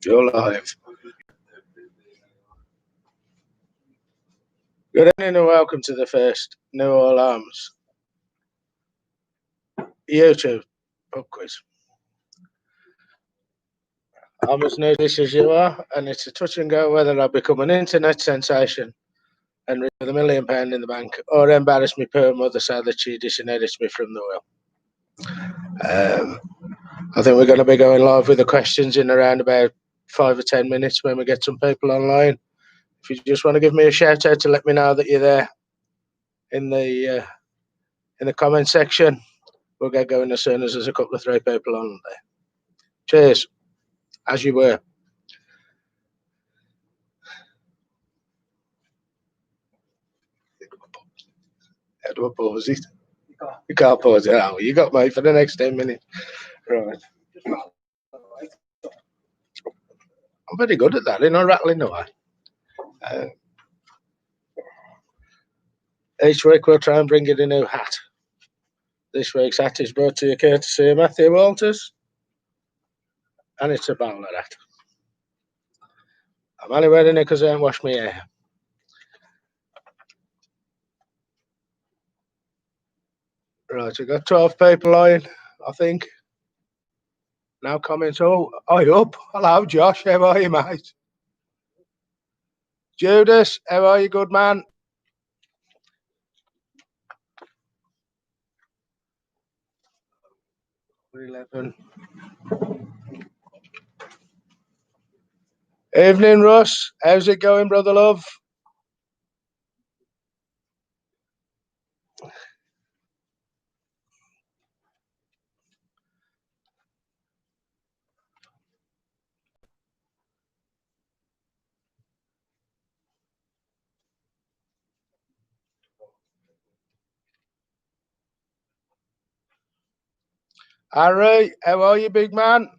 You're live. Good evening and welcome to the first Newhall Arms YouTube pub quiz. I'm as new to this as you are, and it's a touch and go whether I become an internet sensation and with £1 million in the bank, or embarrass me poor mother so that she disinherits me from the will. I think we're going to be going live with the questions in around about 5 or 10 minutes when we get some people online. If you just want to give me a shout out to let me know that you're there in the comment section, we'll get going as soon as there's a couple of 3 people on there. Cheers, as you were. How do I pause it? You can't pause it. Oh, you got me for the next 10 minutes. Right. I'm very good at that, you know, rattling away. Each week we'll try and bring in a new hat. This week's hat is brought to you courtesy of Matthew Walters, and it's a bowler hat. I'm only wearing it because I haven't washed my hair. Right, we've got 12 people on, I think. No comments. Oh, hi up. Hello, Josh. How are you, mate? Judas, how are you, good man? 11. Evening, Russ. How's it going, brother love? Harry, how are you, big man?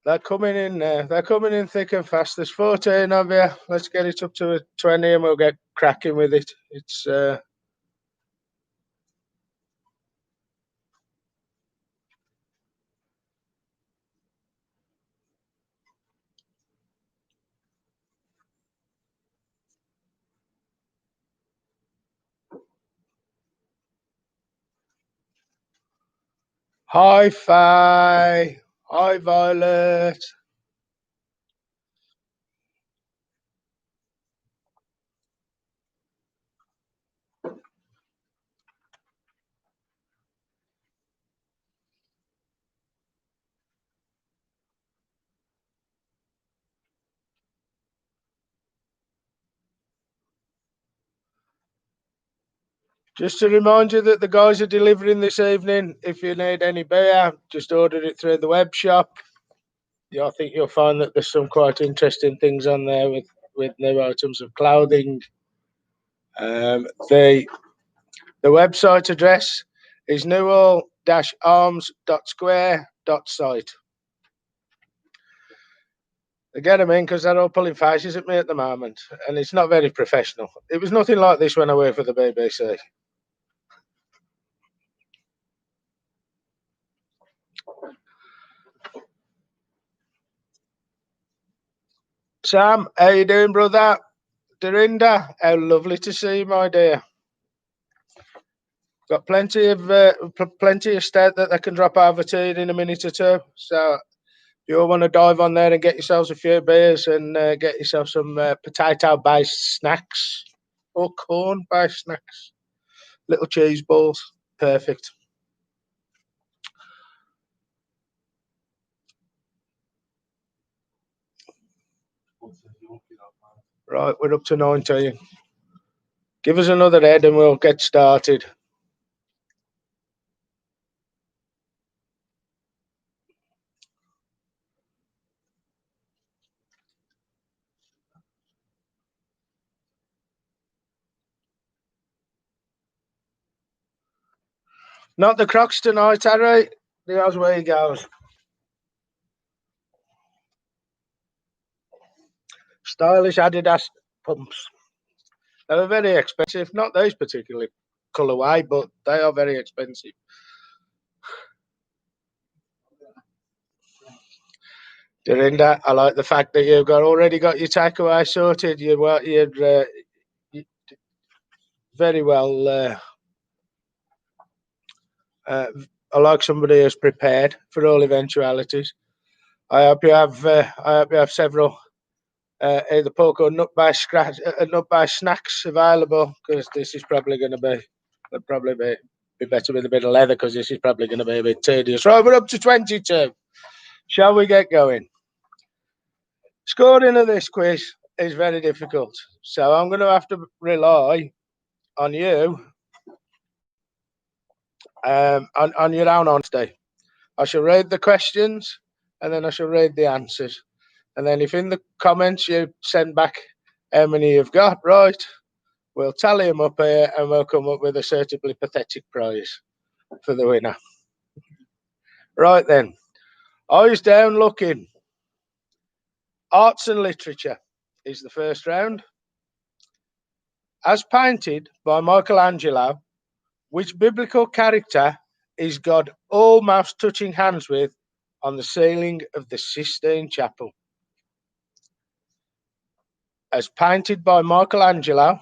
They're coming in there. They're coming in thick and fast. There's 14 of you. Let's get it up to 20 and we'll get cracking with it. It's hi-fi. Hi, Violet. Just to remind you that the guys are delivering this evening. If you need any beer, just order it through the web shop. Yeah, I think you'll find that there's some quite interesting things on there with new items of clothing. The website address is newhall-arms.square.site. They get them in because they're all pulling faces at me at the moment, and it's not very professional. It was nothing like this when I worked for the BBC. Sam, how you doing, brother? Dorinda, how lovely to see you, my dear. Got plenty of stout that they can drop over to you in a minute or two. So if you all want to dive on there and get yourselves a few beers and get yourself some potato-based snacks or corn-based snacks, little cheese balls, perfect. Right, we're up to 19. Give us another head and we'll get started. Not the Crocs tonight, Harry. There's where he goes. Stylish Adidas pumps. They were very expensive. Not those particularly colourway, but they are very expensive. Dorinda, I like the fact that you've already got your takeaway sorted. You're very well. I like somebody who's prepared for all eventualities. I hope you have several either pork or nut by snacks available, because this is probably going to be better with a bit of leather, because this is probably going to be a bit tedious. Right, we're up to 22. Shall we get going? Scoring of this quiz is very difficult, so I'm going to have to rely on you, on your own honesty. I shall read the questions, and then I shall read the answers, and then if in the comments you send back how many you've got right, we'll tally them up here, and we'll come up with a suitably pathetic prize for the winner. Right then, eyes down looking. Arts and literature is the first round. As painted by Michelangelo, which biblical character is God almost touching hands with on the ceiling of the Sistine Chapel? As painted by Michelangelo,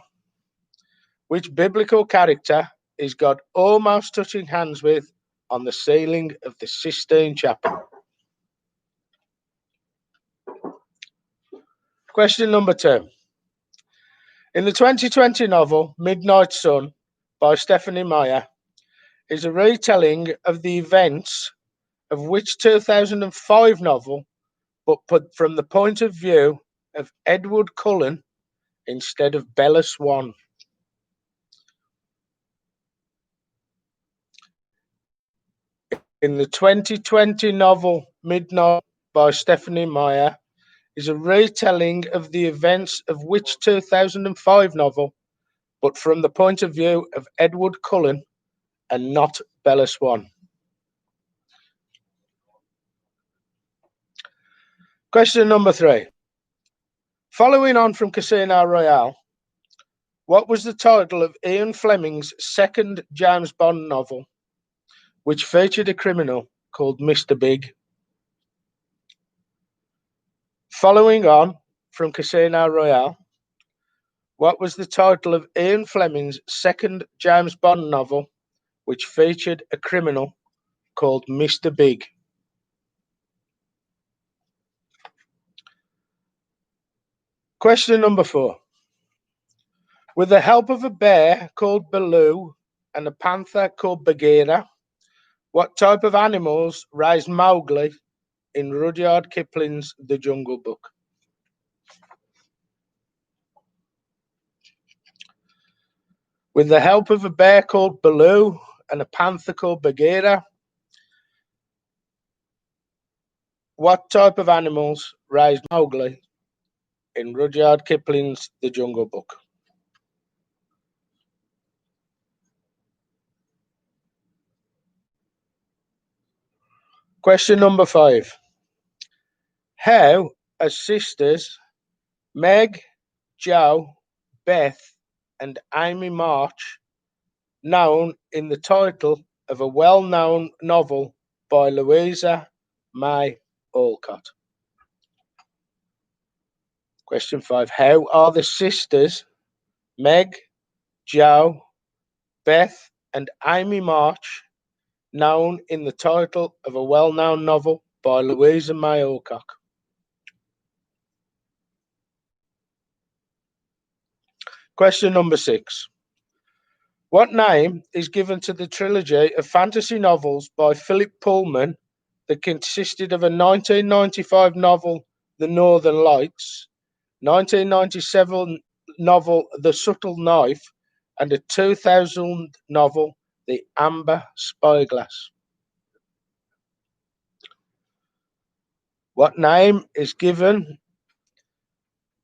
which biblical character is God almost touching hands with on the ceiling of the Sistine Chapel? Question number 2. In the 2020 novel Midnight Sun by Stephanie Meyer is a retelling of the events of which 2005 novel, but put from the point of view of Edward Cullen instead of Bella Swan? In the 2020 novel Midnight by Stephanie Meyer is a retelling of the events of which 2005 novel, but from the point of view of Edward Cullen and not Bella Swan? Question number 3. Following on from Casino Royale, what was the title of Ian Fleming's second James Bond novel, which featured a criminal called Mr. Big? Following on from Casino Royale, what was the title of Ian Fleming's second James Bond novel, which featured a criminal called Mr. Big? Question number 4. With the help of a bear called Baloo and a panther called Bagheera, what type of animals raised Mowgli in Rudyard Kipling's The Jungle Book? With the help of a bear called Baloo and a panther called Bagheera, what type of animals raised Mowgli in Rudyard Kipling's The Jungle Book? Question number 5. How are sisters Meg, Jo, Beth, and Amy March known in the title of a well-known novel by Louisa May Alcott? Question 5. How are the sisters Meg, Jo, Beth, and Amy March known in the title of a well-known novel by Louisa May Alcott? Question number 6. What name is given to the trilogy of fantasy novels by Philip Pullman that consisted of a 1995 novel, The Northern Lights, 1997 novel, The Subtle Knife, and a 2000 novel, The Amber Spyglass? What name is given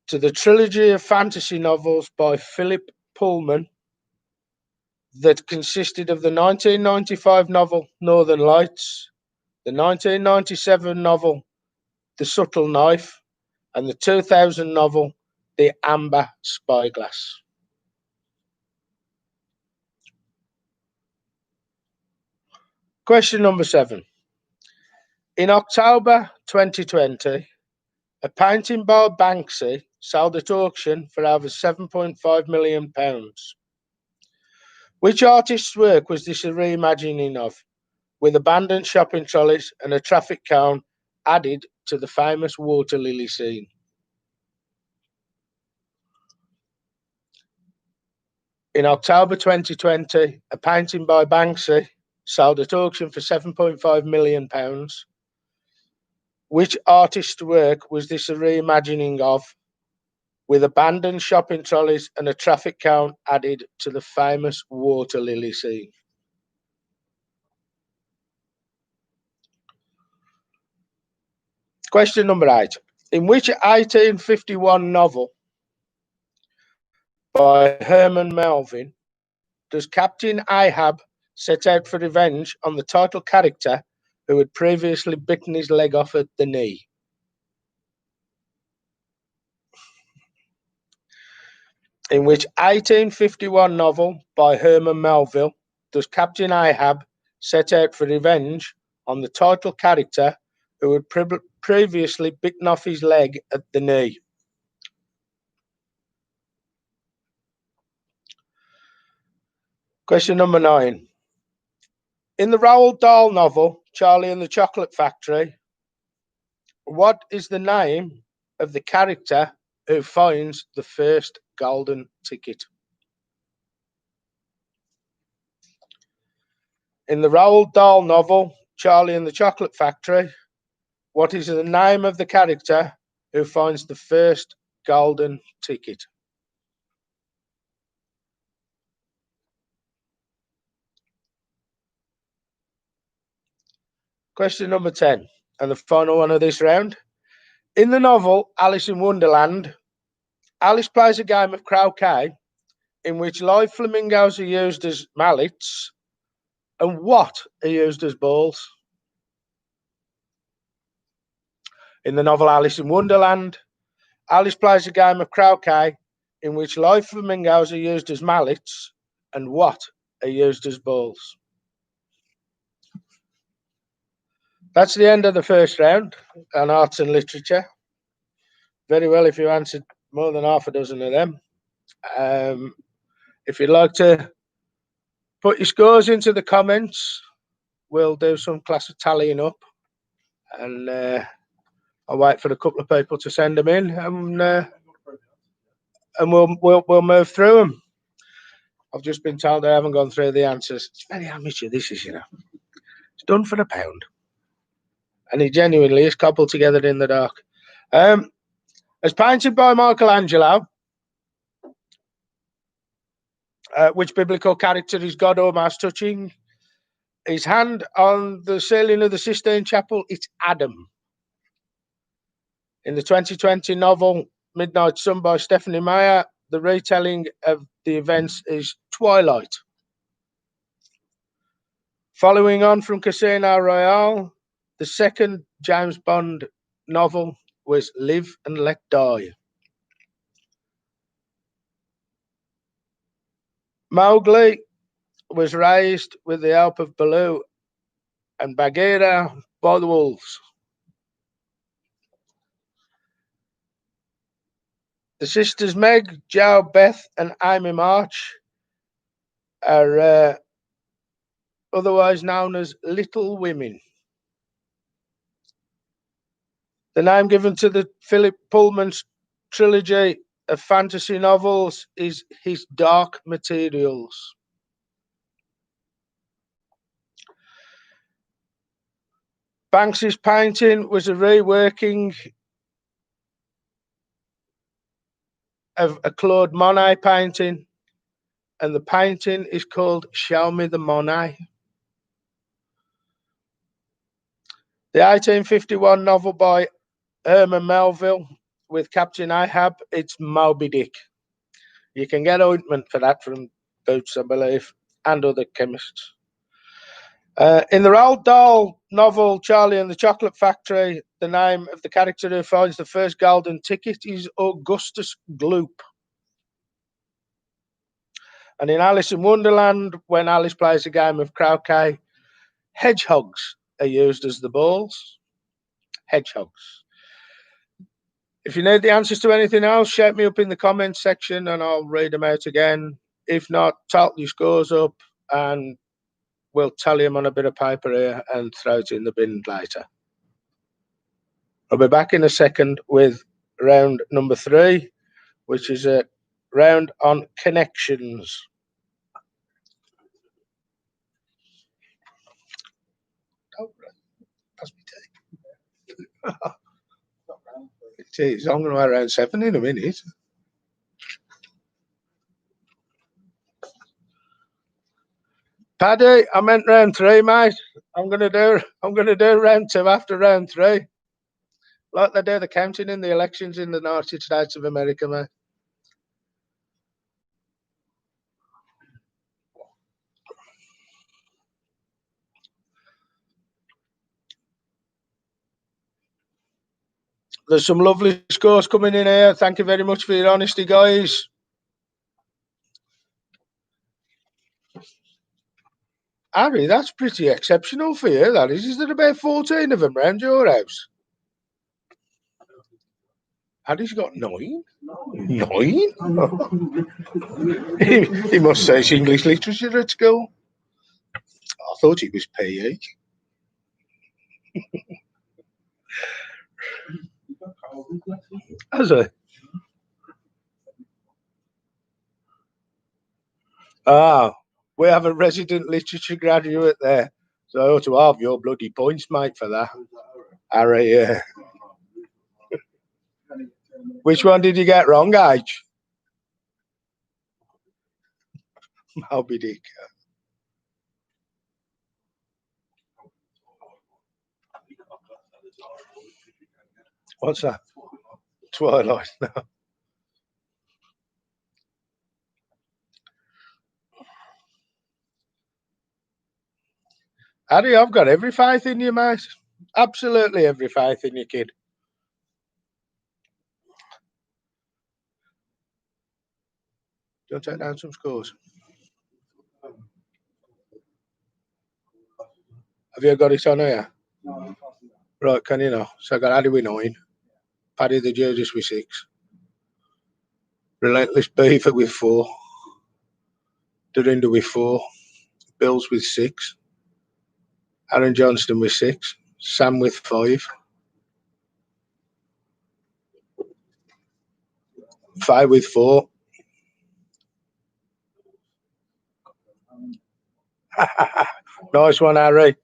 to the trilogy of fantasy novels by Philip Pullman that consisted of the 1995 novel Northern Lights, the 1997 novel The Subtle Knife, and the 2000 novel The Amber Spyglass? Question number 7. In October 2020, A painting by Banksy sold at auction for over £7.5 million. Which artist's work was this a reimagining of, with abandoned shopping trolleys and a traffic cone added to the famous water lily scene? In October 2020, a painting by Banksy sold at auction for £7.5 million. Which artist's work was this a reimagining of, with abandoned shopping trolleys and a traffic cone added to the famous water lily scene? Question number 8. In which 1851 novel by Herman Melville does Captain Ahab set out for revenge on the title character who had previously bitten his leg off at the knee? In which 1851 novel by Herman Melville does Captain Ahab set out for revenge on the title character who had previously bitten off his leg at the knee? Question number 9. In the Roald Dahl novel, Charlie and the Chocolate Factory, what is the name of the character who finds the first golden ticket? In the Roald Dahl novel, Charlie and the Chocolate Factory, what is the name of the character who finds the first golden ticket? Question number 10, and the final one of this round. In the novel Alice in Wonderland, Alice plays a game of croquet in which live flamingos are used as mallets and what are used as balls? In the novel Alice in Wonderland, Alice plays a game of croquet in which live flamingos are used as mallets and what are used as balls? That's the end of the first round on arts and literature. Very well if you answered more than half a dozen of them. If you'd like to put your scores into the comments, we'll do some class of tallying up, and I'll wait for a couple of people to send them in, and we'll move through them. I've just been told I haven't gone through the answers. It's very amateur, this is, It's done for a pound. And he genuinely is cobbled together in the dark. As painted by Michelangelo, which biblical character is God almost touching his hand on the ceiling of the Sistine Chapel? It's Adam. In the 2020 novel Midnight Sun by Stephanie Meyer, the retelling of the events is Twilight. Following on from Casino Royale, the second James Bond novel was Live and Let Die. Mowgli was raised with the help of Baloo and Bagheera by the wolves. The sisters Meg, Jo, Beth, and Amy March are otherwise known as Little Women. The name given to the Philip Pullman's trilogy of fantasy novels is His Dark Materials. Banksy's painting was a reworking of a Claude Monet painting, and the painting is called Show Me the Monet. The 1851 novel by Herman Melville with Captain Ahab, it's Moby Dick. You can get ointment for that from Boots, I believe, and other chemists. In the Roald Dahl novel Charlie and the Chocolate Factory, the name of the character who finds the first golden ticket is Augustus Gloop. And in Alice in Wonderland, when Alice plays a game of croquet, hedgehogs are used as the balls. Hedgehogs. If you need the answers to anything else, shout me up in the comments section and I'll read them out again. If not, total your scores up and we'll tally them on a bit of paper here and throw it in the bin later. I'll be back in a second with round number 3, which is a round on connections. Oh, pass me tea. Geez, I'm going to go around 7 in a minute. Paddy, I meant round 3, mate. I'm gonna do round 2 after round 3. Like they do the counting in the elections in the United States of America, mate. There's some lovely scores coming in here. Thank you very much for your honesty, guys. Harry, that's pretty exceptional for you, that is. Is there about 14 of them round your house? Harry's got 9? 9? he must say it's English literature at school. I thought it was PE. Has he? Ah, we have a resident literature graduate there. So I ought to have your bloody points, mate, for that. Harry, yeah. Which one did you get wrong, H? Moby Dick. What's that? Twilight. No. Harry, I've got every faith in you, mate. Absolutely every faith in you, kid. Do you want to take down some scores? Have you got it on here? No. Right, can you know? So I got Harry with 9, Paddy the Judges with 6, Relentless Beaver with 4, Dorinda with 4, Bills with 6, Aaron Johnston with 6, Sam with 5, 5 with 4. Nice one, Harry.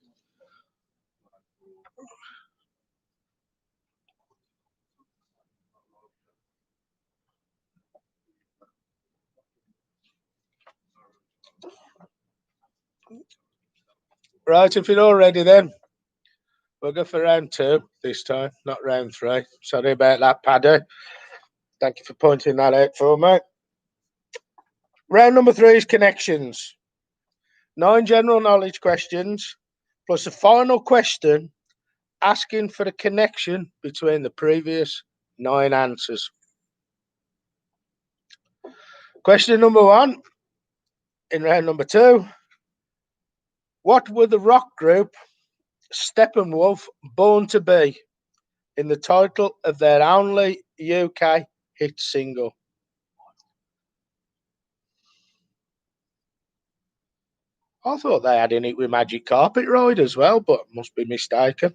Right, if you're all ready then, we'll go for round 2 this time, not round 3. Sorry about that, Paddy. Thank you for pointing that out for me. Round number 3 is connections. 9 general knowledge questions, plus a final question asking for a connection between the previous 9 answers. Question number 1 in round number 2. What were the rock group Steppenwolf born to be in the title of their only UK hit single? I thought they had in it with Magic Carpet Ride as well, but must be mistaken.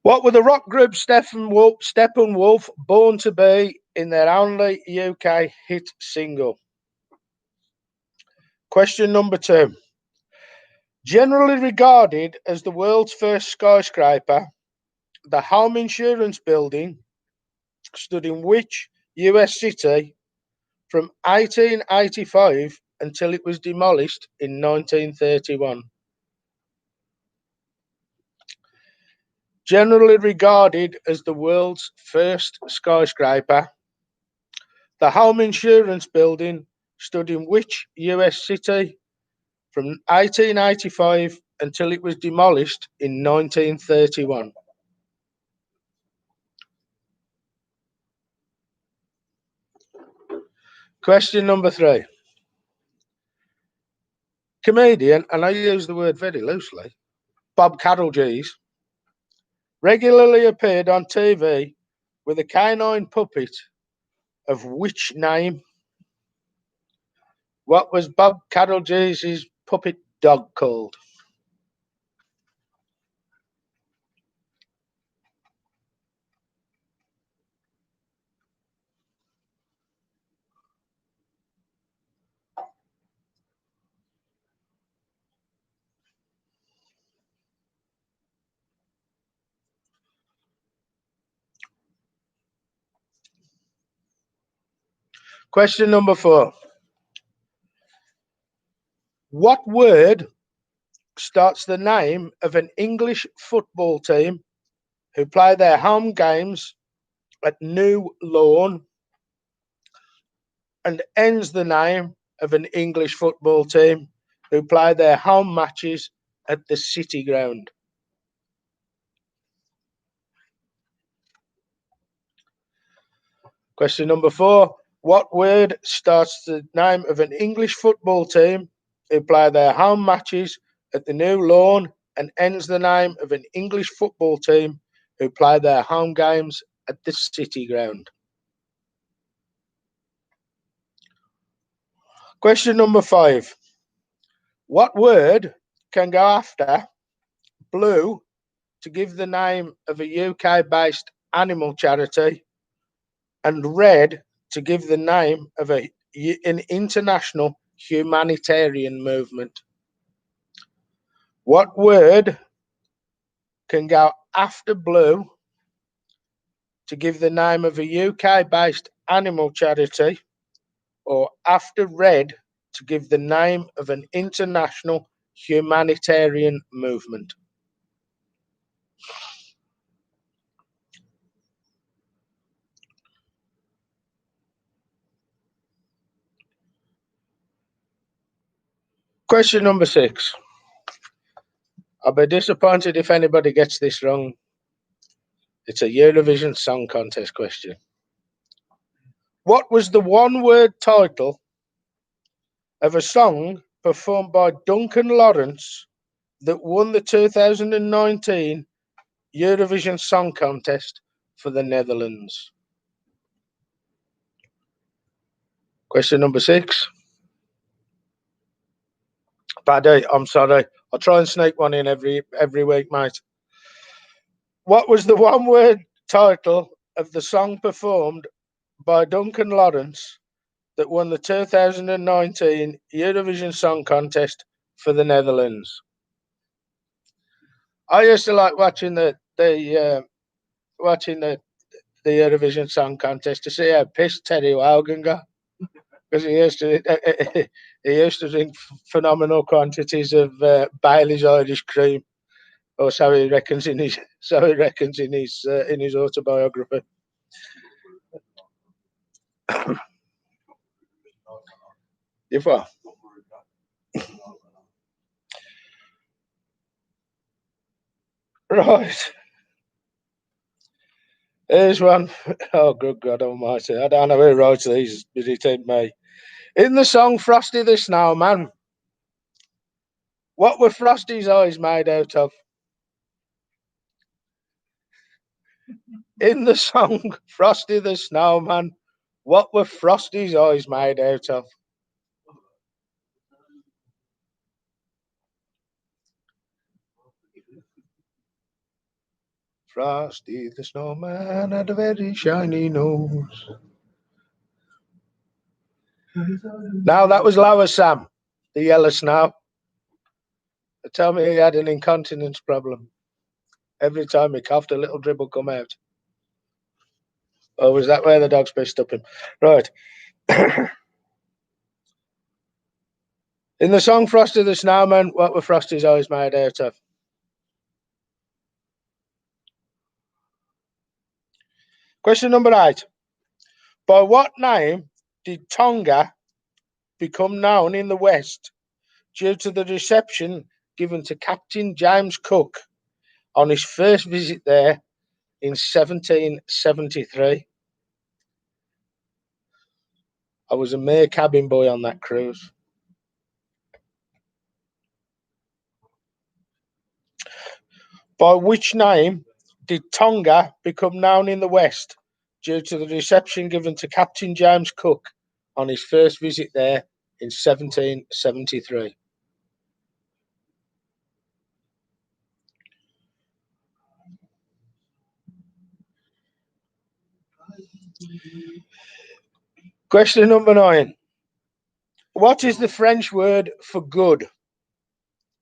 What were the rock group Steppenwolf born to be in their only UK hit single? Question number 2. Generally regarded as the world's first skyscraper, the home insurance building stood in which US city from 1885 until it was demolished in 1931? Generally regarded as the world's first skyscraper, the home insurance building stood in which US city from 1885 until it was demolished in 1931? Question number 3. Comedian, and I use the word very loosely, Bob Carroll regularly appeared on TV with a canine puppet of which name? What was Bob Carolgee's puppet dog called? Question number 4. What word starts the name of an English football team who play their home games at Newhall and ends the name of an English football team who play their home matches at the City Ground? Question number 4. What word starts the name of an English football team who play their home matches at the new lawn and ends the name of an English football team who play their home games at the City Ground? Question number 5. What word can go after blue to give the name of a UK-based animal charity and red to give the name of an international humanitarian movement? What word can go after blue to give the name of a UK-based animal charity or after red to give the name of an international humanitarian movement? Question number 6. I'll be disappointed if anybody gets this wrong. It's a Eurovision Song Contest question. What was the one-word title of a song performed by Duncan Lawrence that won the 2019 Eurovision Song Contest for the Netherlands? Question number 6. Paddy, I'm sorry. I'll try and sneak one in every week, mate. What was the one-word title of the song performed by Duncan Lawrence that won the 2019 Eurovision Song Contest for the Netherlands? I used to like watching the Eurovision Song Contest to see how pissed Terry Wogan got, because he used to drink phenomenal quantities of Bailey's Irish Cream, or so he reckons in his in his autobiography. If what? Right. Here's one. Oh, good God Almighty! I don't know who writes these, but it ain't me. In the song "Frosty the Snowman," what were Frosty's eyes made out of? In the song "Frosty the Snowman," what were Frosty's eyes made out of? Frosty the Snowman had a very shiny nose. Now that was Lower Sam, the yellow snow. They tell me he had an incontinence problem. Every time he coughed, a little dribble come out. Or was that where the dog's pissed up him? Right. In the song Frosty the Snowman, what were Frosty's eyes made out of? Question number 8. By what name did Tonga become known in the West due to the reception given to Captain James Cook on his first visit there in 1773? I was a mere cabin boy on that cruise. By which name did Tonga become known in the West due to the reception given to Captain James Cook on his first visit there in 1773? Question number 9. What is the French word for good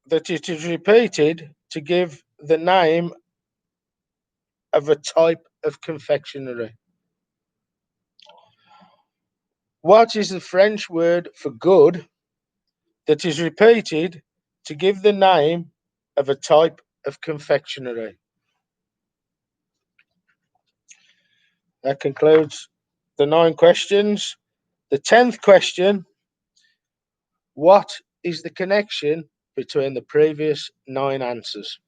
that it is repeated to give the name of a type of confectionery? What is the French word for good that is repeated to give the name of a type of confectionery? That concludes the 9 questions. The 10th question: what is the connection between the previous 9 answers?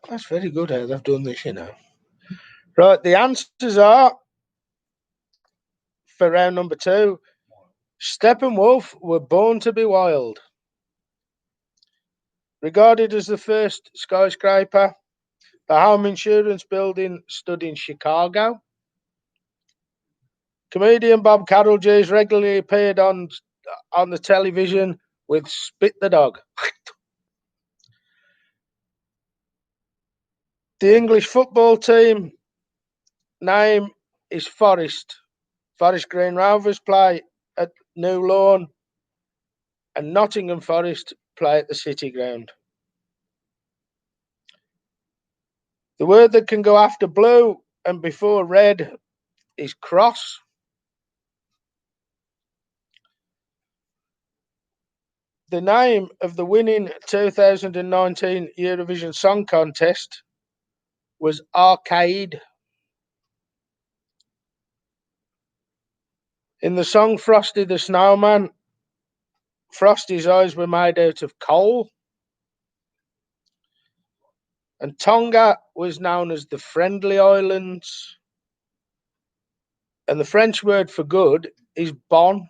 That's very good how they've done this, you know. Right, the answers are, for round number 2, Steppenwolf were born to be wild. Regarded as the first skyscraper, the home insurance building stood in Chicago. Comedian Bob Carroll-Jeeves regularly appeared on the television with Spit the Dog. The English football team name is Forest. Forest Green Rovers play at Newhall, and Nottingham Forest play at the City Ground. The word that can go after blue and before red is cross. The name of the winning 2019 Eurovision Song Contest was Arcade. In the song Frosty the Snowman, Frosty's eyes were made out of coal. And Tonga was known as the Friendly Islands. And the French word for good is bon,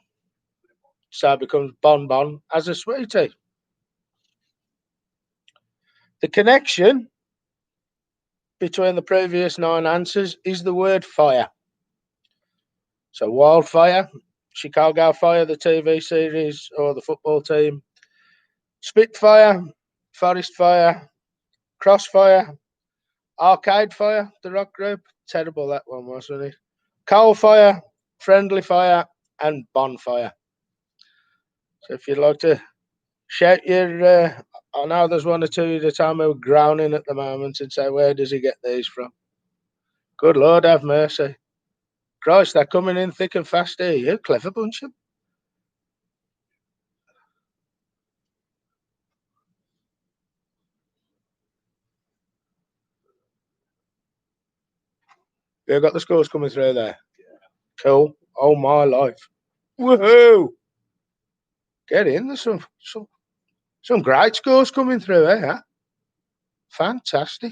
so it becomes bonbon as a sweetie. The connection between the previous 9 answers is the word fire. So wildfire, Chicago Fire, the TV series or the football team, Spitfire, Forest Fire, Crossfire, Arcade Fire, the rock group. Terrible that one, wasn't it? Coal Fire, Friendly Fire, and Bonfire. So if you'd like to shout your, I know there's one or two at a time who are groaning at the moment and say, where does he get these from? Good Lord, have mercy. Christ, they're coming in thick and fast here. You clever bunch of them. You got the scores coming through there. Cool. Oh my life. Woohoo! Get in. There's some great scores coming through here. Fantastic.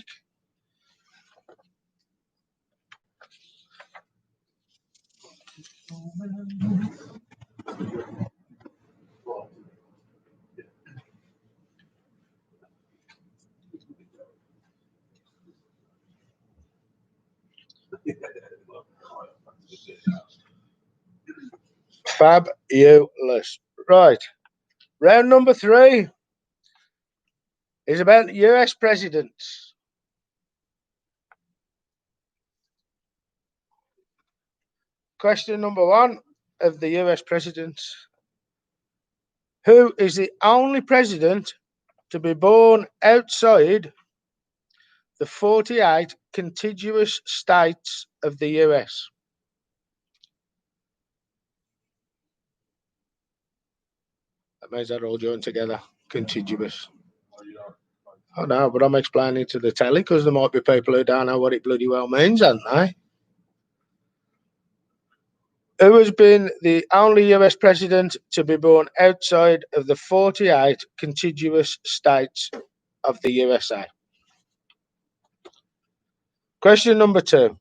Fabulous. Right. Round number 3 is about US presidents. Question number 1 of the US presidents. Who is the only president to be born outside the 48 contiguous states of the US? That means they're all joined together. Contiguous. I know, but I'm explaining to the telly because there might be people who don't know what it bloody well means, aren't they? Who has been the only US president to be born outside of the 48 contiguous states of the USA? Question number 2.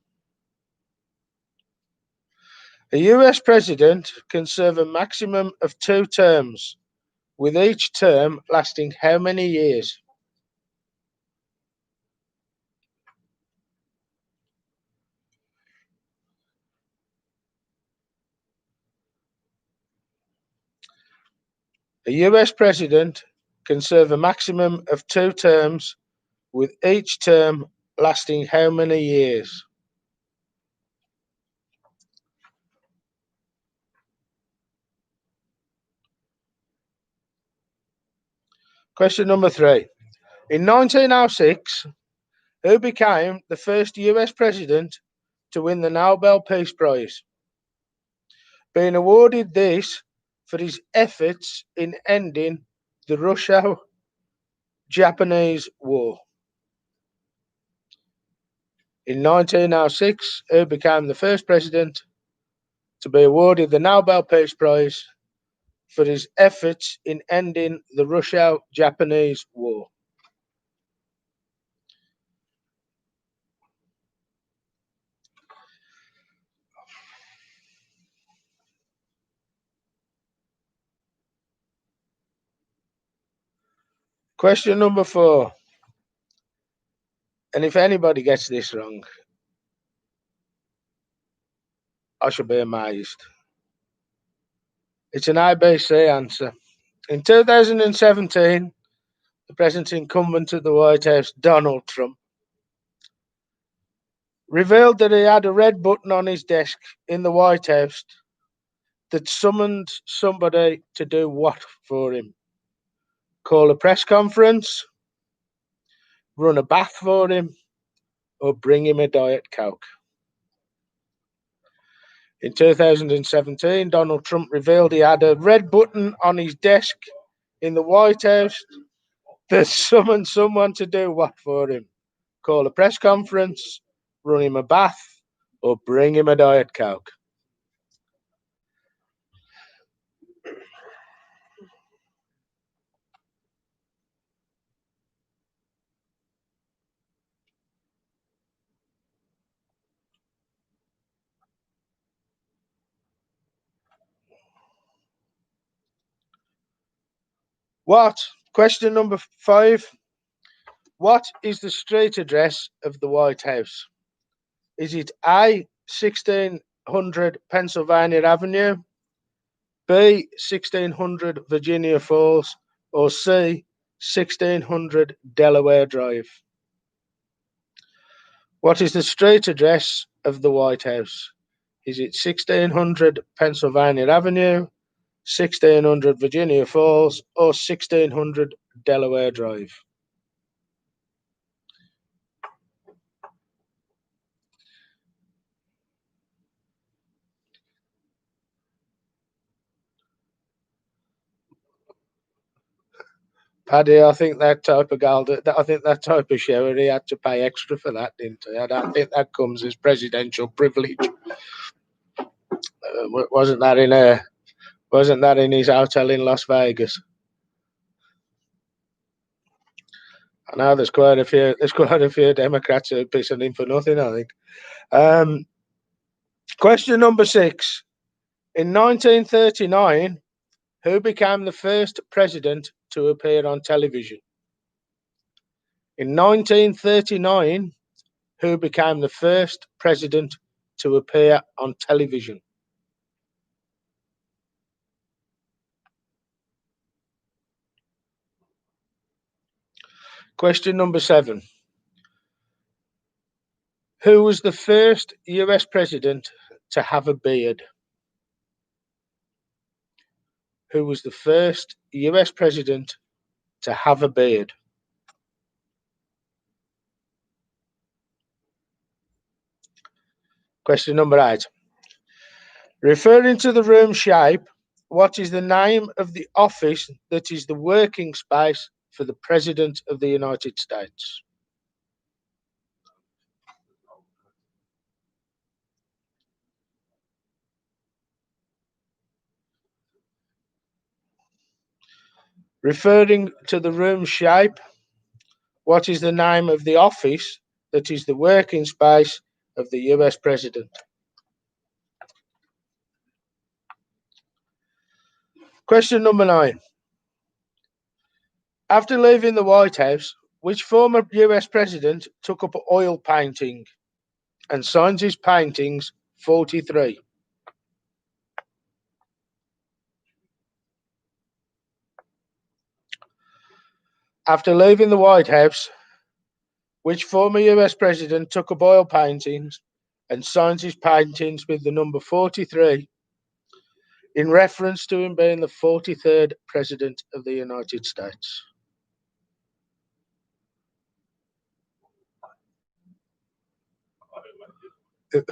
A US president can serve a maximum of 2 terms, with each term lasting how many years? A US president can serve a maximum of 2 terms, with each term lasting how many years? Question number 3. In 1906, who became the first US president to win the Nobel Peace Prize, being awarded this for his efforts in ending the Russo-Japanese War? In 1906, who became the first president to be awarded the Nobel Peace Prize for his efforts in ending the Russo-Japanese War? Question number 4. And if anybody gets this wrong, I shall be amazed. It's an ABC answer. In 2017, the present incumbent at the White House, Donald Trump, revealed that he had a red button on his desk in the White House that summoned somebody to do what for him? Call a press conference, run a bath for him, or bring him a Diet Coke? In 2017, Donald Trump revealed he had a red button on his desk in the White House that summoned someone to do what for him? Call a press conference, run him a bath, or bring him a Diet Coke? What? Question number 5. What is the street address of the White House? Is it A, 1600 Pennsylvania Avenue, B, 1600 Virginia Falls, or C, 1600 Delaware Drive? What is the street address of the White House? Is it 1600 Pennsylvania Avenue, 1600 Virginia Falls, or 1600 Delaware Drive? Paddy, I think that type of I think that type of shower, he had to pay extra for that, didn't he? I don't think that comes as presidential privilege. Wasn't that in his hotel in Las Vegas? I know there's quite a few. There's quite a few Democrats who are pissing him for nothing. I think. Um, Question number 6. In 1939, who became the first president to appear on television? In 1939, who became the first president to appear on television? Question number 7. Who was the first US president to have a beard? Who was the first US president to have a beard? Question number 8. Referring to the room shape, what is the name of the office that is the working space for the President of the United States? Referring to the room shape, what is the name of the office that is the working space of the US President? Question number 9. After leaving the White House, which former US President took up oil painting and signs his paintings 43? After leaving the White House, which former US President took up oil paintings and signs his paintings with the number 43 in reference to him being the 43rd President of the United States?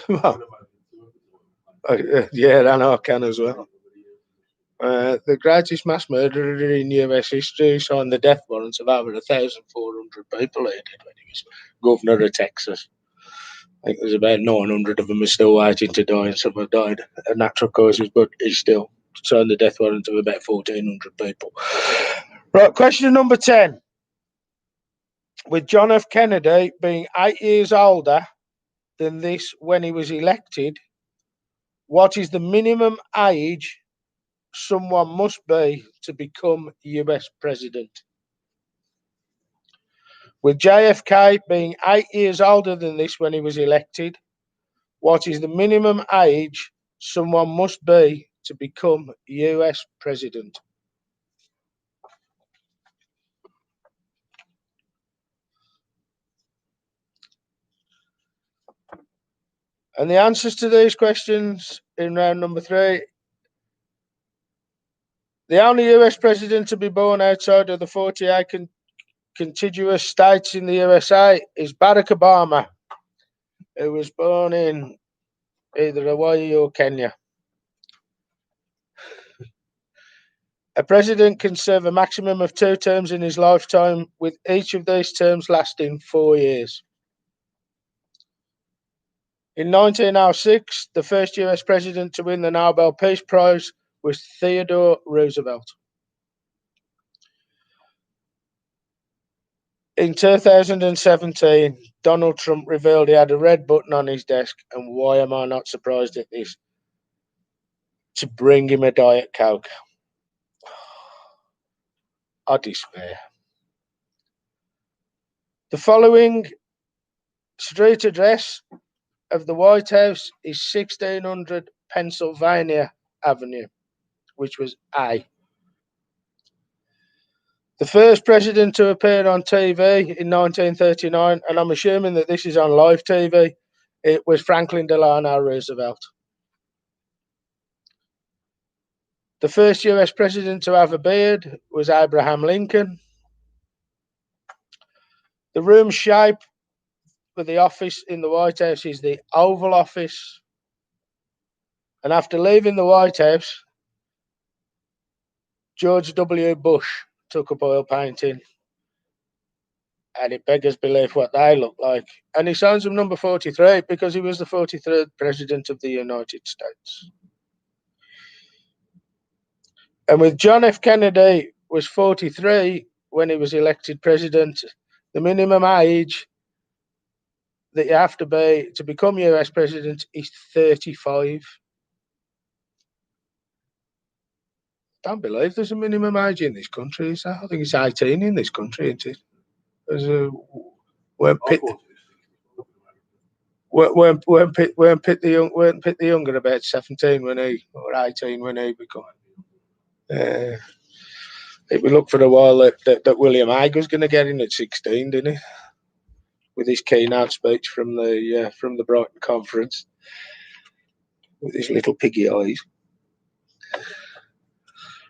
Well, yeah, and I can as well. The greatest mass murderer in US history signed the death warrants of over 1,400 people he did when he was governor of Texas. I think there's about 900 of them are still waiting to die, and some have died of natural causes, but he still signed the death warrant of about 1,400 people. Right, question number 10. With John F. Kennedy being 8 years older than this when he was elected, what is the minimum age someone must be to become US President? With JFK being 8 years older than this when he was elected, what is the minimum age someone must be to become US President? And the answers to these questions in round number 3. The only US President to be born outside of the 48 contiguous states in the USA is Barack Obama, who was born in either Hawaii or Kenya. A president can serve a maximum of 2 terms in his lifetime, with each of these terms lasting 4 years. In 1906, the first US president to win the Nobel Peace Prize was Theodore Roosevelt. In 2017, Donald Trump revealed he had a red button on his desk, and why am I not surprised at this? To bring him a Diet Coke. I despair. The following street address of the White House is 1600 Pennsylvania Avenue, which was A. The first president to appear on TV in 1939, and I'm assuming that this is on live TV, it was Franklin Delano Roosevelt. The first US president to have a beard was Abraham Lincoln. The room shape for the office in the White House is the Oval Office. And after leaving the White House, George W. Bush took up oil painting. And it beggars belief what they look like. And he signs them number 43 because he was the 43rd President of the United States. And with John F. Kennedy was 43 when he was elected president, the minimum age that you have to be to become US president is 35. Don't believe there's a minimum age in this country, is there? I think it's 18 in this country, isn't it? There's a weren't Pitt the younger about 17 when he or 18 when he become. It would look for a while that William Hague was going to get in at 16, didn't he? With his keynote speech from the Brighton conference, with his little piggy eyes.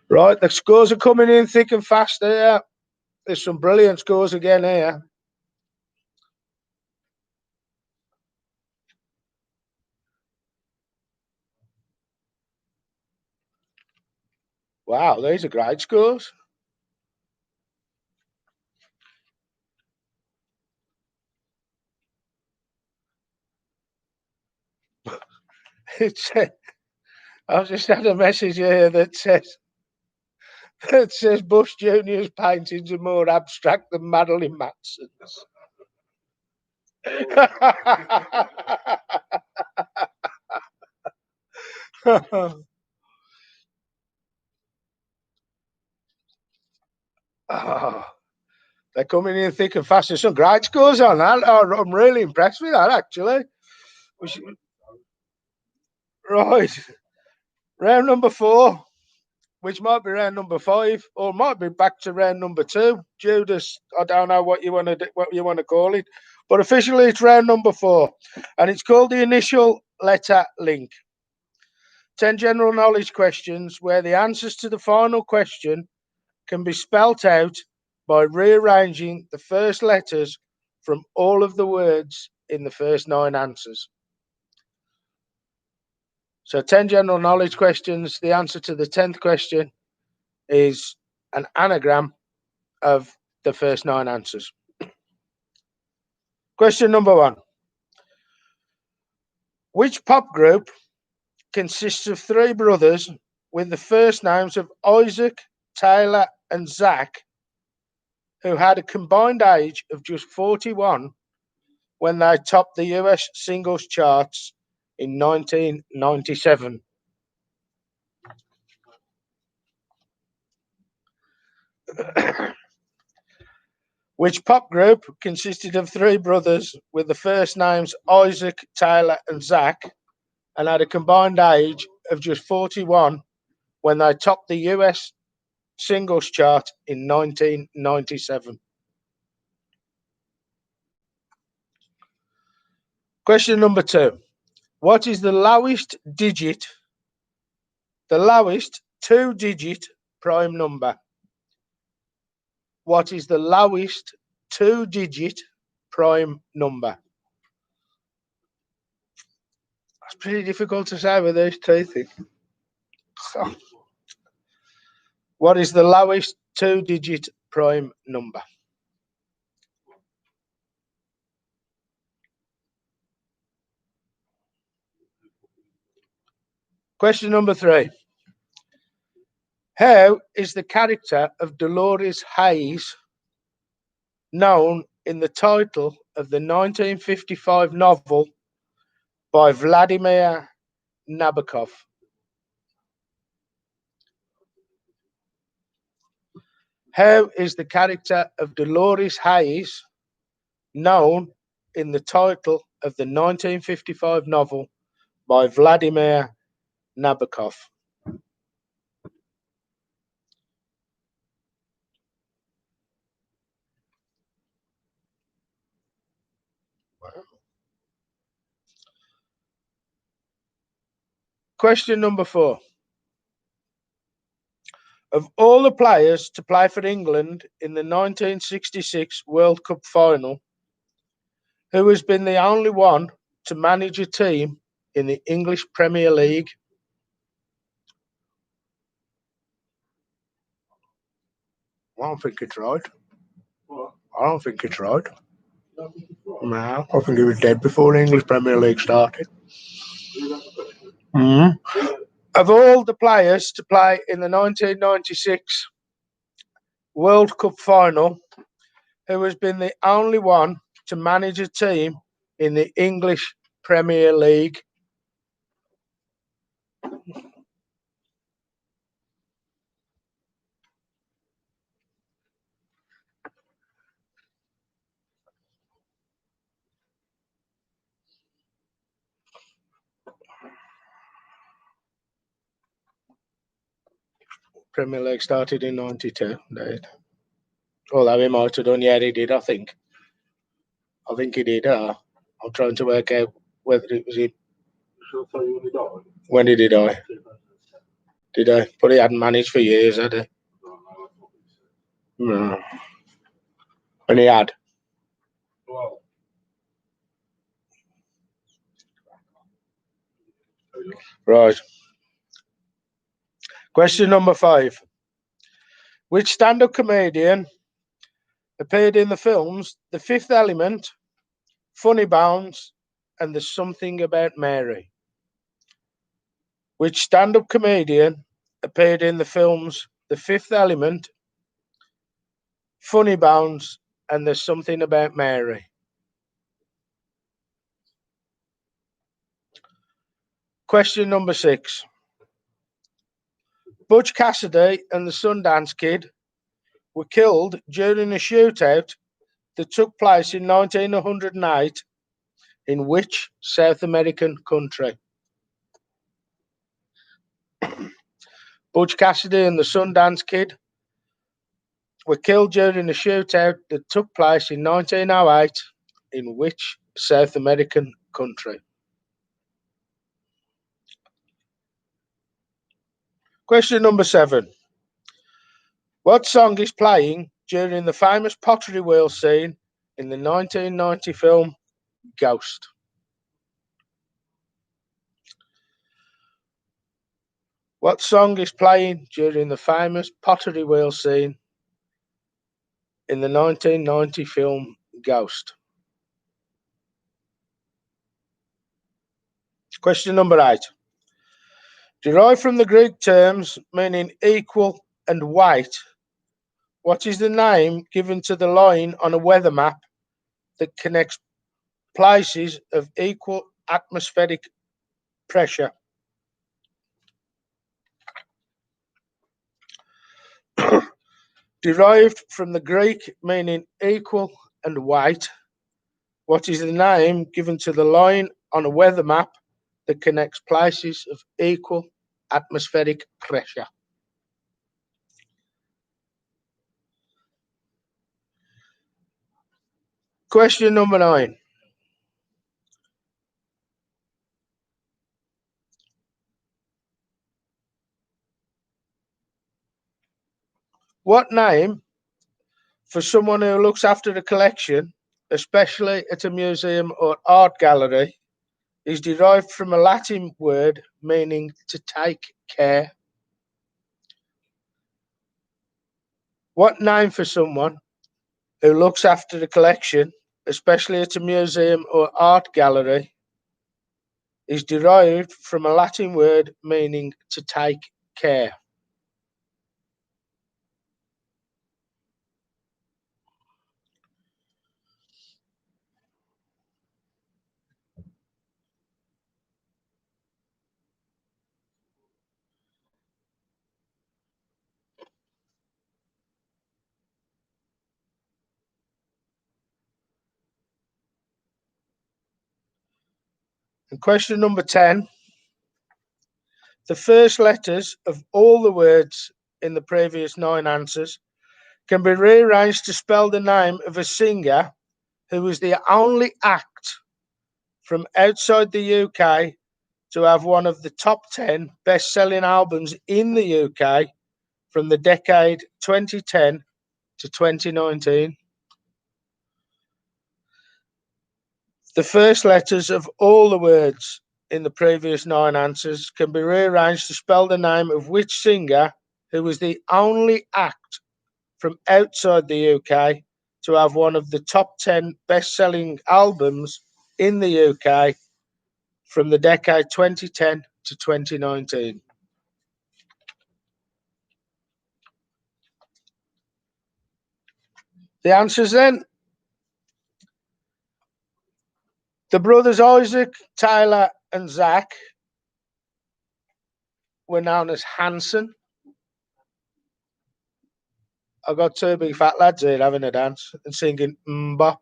Right, the scores are coming in thick and fast here. There's some brilliant scores again here. Wow, these are great scores. I've just had a message here that says It says Bush Jr.'s paintings are more abstract than Madeline Manson's. Oh, they're coming in thick and fast. There's some great scores on that. Oh, I'm really impressed with that, actually. Right. Round number 4, which might be round number 5, or might be back to round number 2. Judas, I don't know what you want to call it, but officially it's round number 4, and it's called the initial letter link. 10 general knowledge questions where the answers to the final question can be spelt out by rearranging the first letters from all of the words in the first 9 answers. So 10 general knowledge questions. The answer to the 10th question is an anagram of the first 9 answers. Question number 1. Which pop group consists of 3 brothers with the first names of Isaac, Taylor, and Zach, who had a combined age of just 41 when they topped the US singles charts in 1997? Which pop group consisted of 3 brothers with the first names Isaac, Taylor, and Zach, and had a combined age of just 41 when they topped the US singles chart in 1997? Question number 2. What is the lowest 2-digit prime number? What is the lowest 2-digit prime number? That's pretty difficult to say with those 2 things. What is the lowest 2-digit prime number? Question number 3. How is the character of Dolores Hayes known in the title of the 1955 novel by Vladimir Nabokov? How is the character of Dolores Hayes known in the title of the 1955 novel by Vladimir Nabokov? Question number 4. Of all the players to play for England in the 1966 World Cup final, who has been the only one to manage a team in the English Premier League? I don't think it's right. I don't think it's right. No, I think he was dead before the English Premier League started. Of all the players to play in the 1996 World Cup final, who has been the only one to manage a team in the English Premier League? Premier League started in 92. Although he might have done, yeah, he did, I think. I think he did. I'm trying to work out whether it was him. When did he die? Did I? But he hadn't managed for years, had he? No. And he had. Right. Question number 5. Which stand-up comedian appeared in the films The Fifth Element, Funny Bones, and There's Something About Mary? Which stand-up comedian appeared in the films The Fifth Element, Funny Bones, and There's Something About Mary. Question number 6. Butch Cassidy and the Sundance Kid were killed during a shootout that took place in 1908 in which South American country? Butch Cassidy and the Sundance Kid were killed during a shootout that took place in 1908 in which South American country? Question number 7. What song is playing during the famous pottery wheel scene in the 1990 film Ghost? What song is playing during the famous pottery wheel scene in the 1990 film Ghost? Question number 8. Derived from the Greek terms meaning equal and weight, what is the name given to the line on a weather map that connects places of equal atmospheric pressure? Derived from the Greek meaning equal and weight, what is the name given to the line on a weather map that connects places of equal atmospheric pressure? Question number 9. What name for someone who looks after a collection, especially at a museum or art gallery, is derived from a Latin word meaning to take care? What name for someone who looks after a collection, especially at a museum or art gallery, is derived from a Latin word meaning to take care? And question number 10. The first letters of all the words in the previous 9 answers can be rearranged to spell the name of a singer who was the only act from outside the UK to have one of the top 10 best selling albums in the UK from the decade 2010 to 2019. The first letters of all the words in the previous 9 answers can be rearranged to spell the name of which singer who was the only act from outside the UK to have one of the top 10 best selling albums in the UK from the decade 2010 to 2019. The answers then. The brothers Isaac, Taylor, and Zach were known as Hanson. I got 2 big fat lads here having a dance and singing Mbop.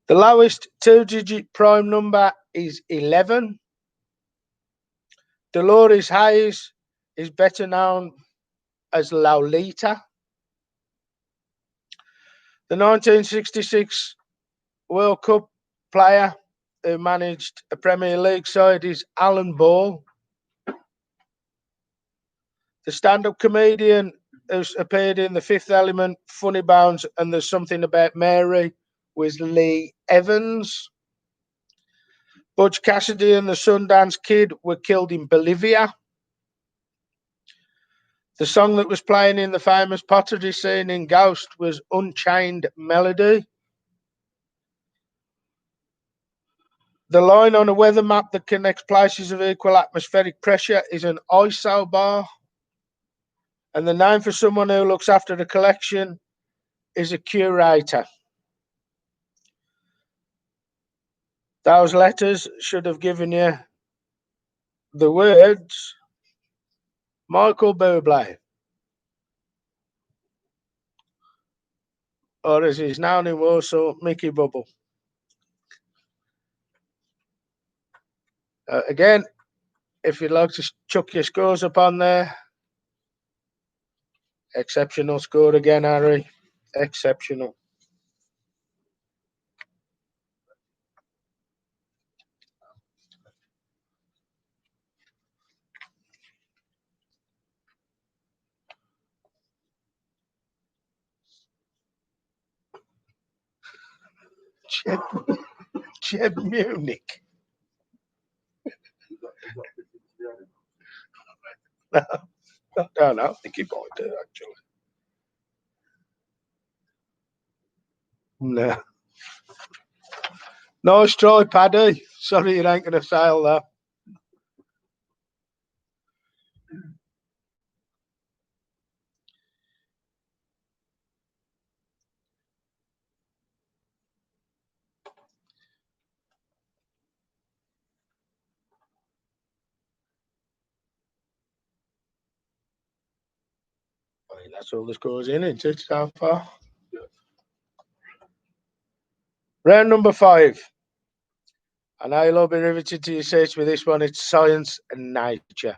The lowest 2-digit prime number is 11. Dolores Hayes is better known as Lolita. The 1966 World Cup player who managed a Premier League side is Alan Ball. The stand-up comedian who's appeared in The Fifth Element, Funny Bones, and There's Something About Mary was Lee Evans. Butch Cassidy and the Sundance Kid were killed in Bolivia. The song that was playing in the famous pottery scene in Ghost was Unchained Melody. The line on a weather map that connects places of equal atmospheric pressure is an isobar. And the name for someone who looks after the collection is a curator. Those letters should have given you the words Michael Bublé, or as he's known in Warsaw, Mickey Bubble. Again, if you'd like to chuck your scores up on there, exceptional score again, Harry. Exceptional. Jeb Munich. No, I think he might do, actually. No. Nice try, Paddy. Sorry you ain't going to fail, though. I mean, that's all the scores in, isn't it, so far? Round number 5. I know you'll all be riveted to your seats with this one. It's science and nature.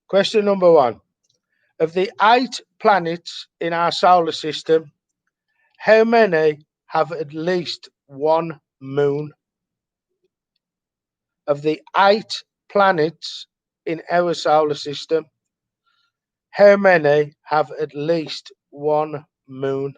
Question number 1. Of the 8 planets in our solar system, how many have at least one moon? Of the 8 planets in our solar system, how many have at least one moon?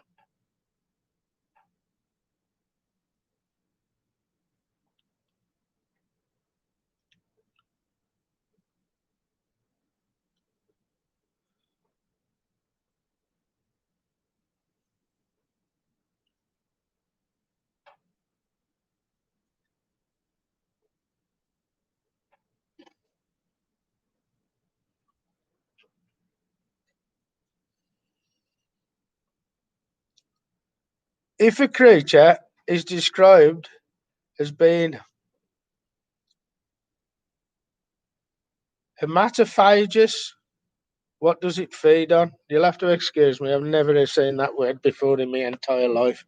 If a creature is described as being hematophagous, what does it feed on? You'll have to excuse me, I've never seen that word before in my entire life.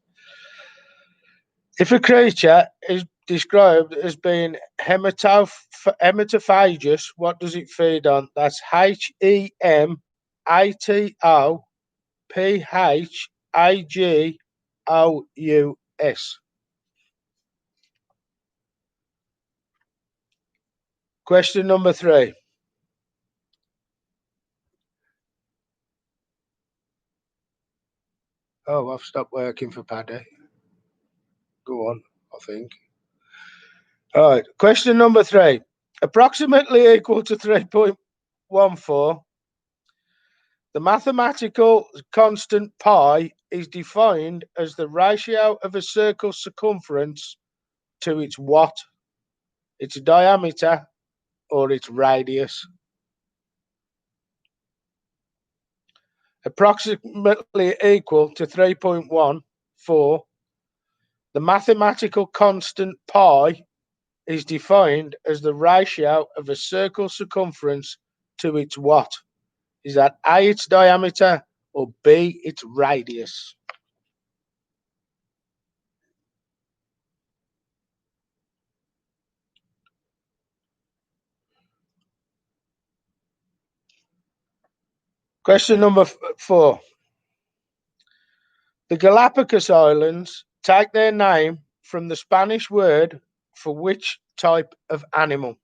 If a creature is described as being hematophagous, what does it feed on? That's HEMATOPHAGOUS. Question number 3. Oh, I've stopped working for Paddy. Go on, I think. All right. Question number 3. Approximately equal to 3.14. The mathematical constant pi is defined as the ratio of a circle's circumference to its what? Its diameter or its radius? Approximately equal to 3.14. The mathematical constant pi is defined as the ratio of a circle's circumference to its what? Is that A, its diameter, or B, its radius? Question number 4. The Galapagos Islands take their name from the Spanish word for which type of animal?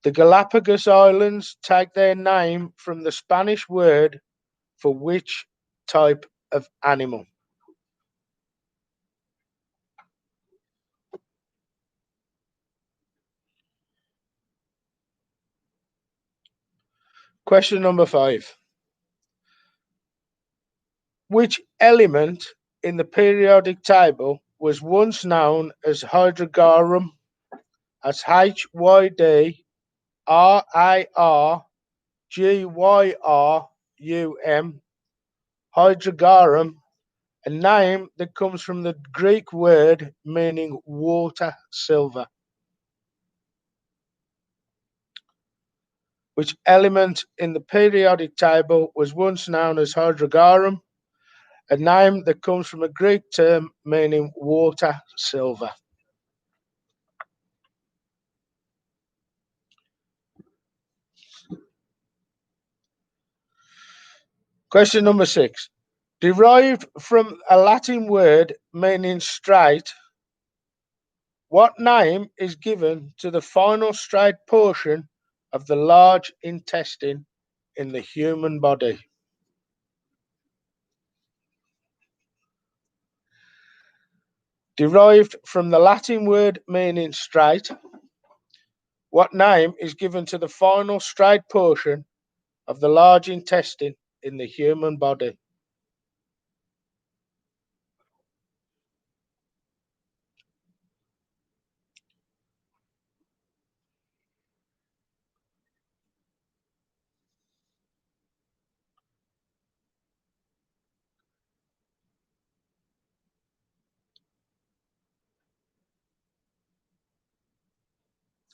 The Galapagos Islands take their name from the Spanish word for which type of animal? Question number 5. Which element in the periodic table was once known as hydrogarum, as Hydrigryrum, hydrogarum, a name that comes from the Greek word meaning water silver? Which element in the periodic table was once known as hydrogarum, a name that comes from a Greek term meaning water silver? Question number 6. Derived from a Latin word meaning straight, what name is given to the final straight portion of the large intestine in the human body? Derived from the Latin word meaning straight, what name is given to the final straight portion of the large intestine in the human body?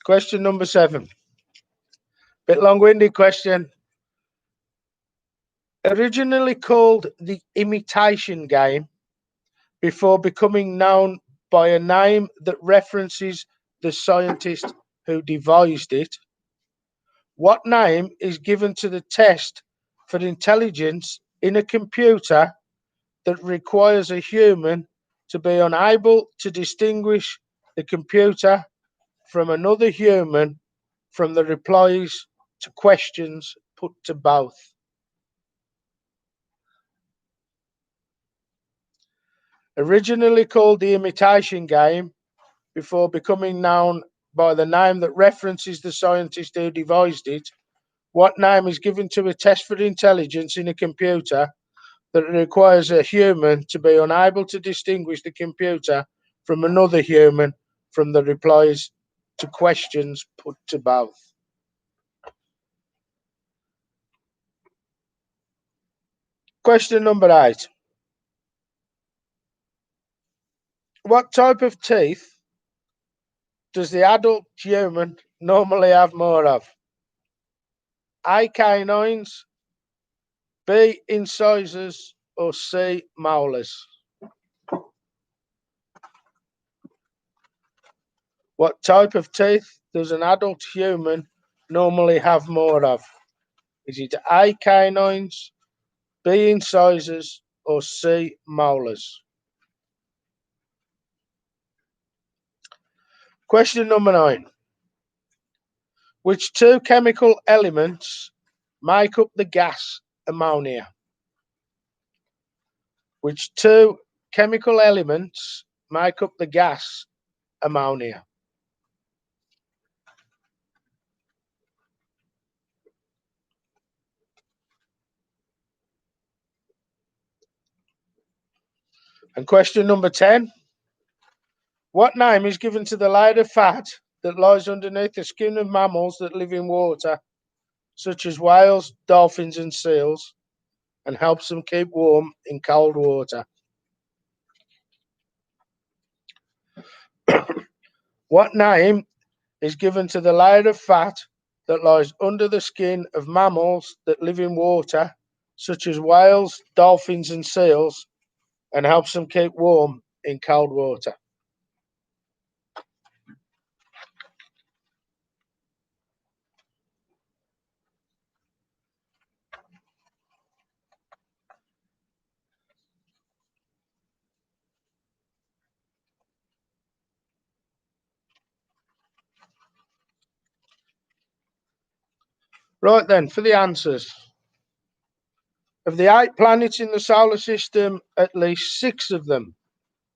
Question number 7. Bit long-winded question. Originally called the imitation game before becoming known by a name that references the scientist who devised it, what name is given to the test for intelligence in a computer that requires a human to be unable to distinguish the computer from another human from the replies to questions put to both? Originally called the imitation game before becoming known by the name that references the scientist who devised it, what name is given to a test for intelligence in a computer that requires a human to be unable to distinguish the computer from another human from the replies to questions put to both? Question number 8. What type of teeth does the adult human normally have more of? A. Canines, B. Incisors, or C. Molars? What type of teeth does an adult human normally have more of? Is it A. Canines, B. Incisors, or C. Molars? Question number 9. Which two chemical elements make up the gas ammonia? Which two chemical elements make up the gas ammonia? And question number 10. What name is given to the layer of fat that lies underneath the skin of mammals that live in water, such as whales, dolphins, and seals, and helps them keep warm in cold water? What name is given to the layer of fat that lies under the skin of mammals that live in water, such as whales, dolphins, and seals, and helps them keep warm in cold water? Right then, for the answers. Of the 8 planets in the solar system, at least 6 of them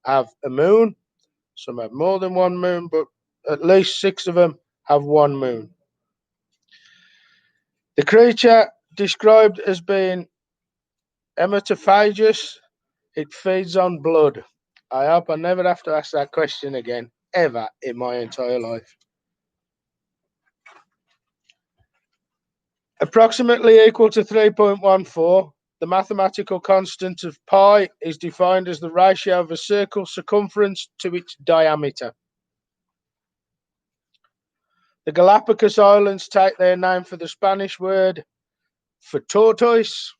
have a moon. Some have more than one moon, but at least 6 of them have one moon. The creature described as being Hematophagous. It feeds on blood. I hope I never have to ask that question again, ever in my entire life. Approximately equal to 3.14, the mathematical constant of pi is defined as the ratio of a circle's circumference to its diameter. The Galapagos Islands take their name from the Spanish word for tortoise.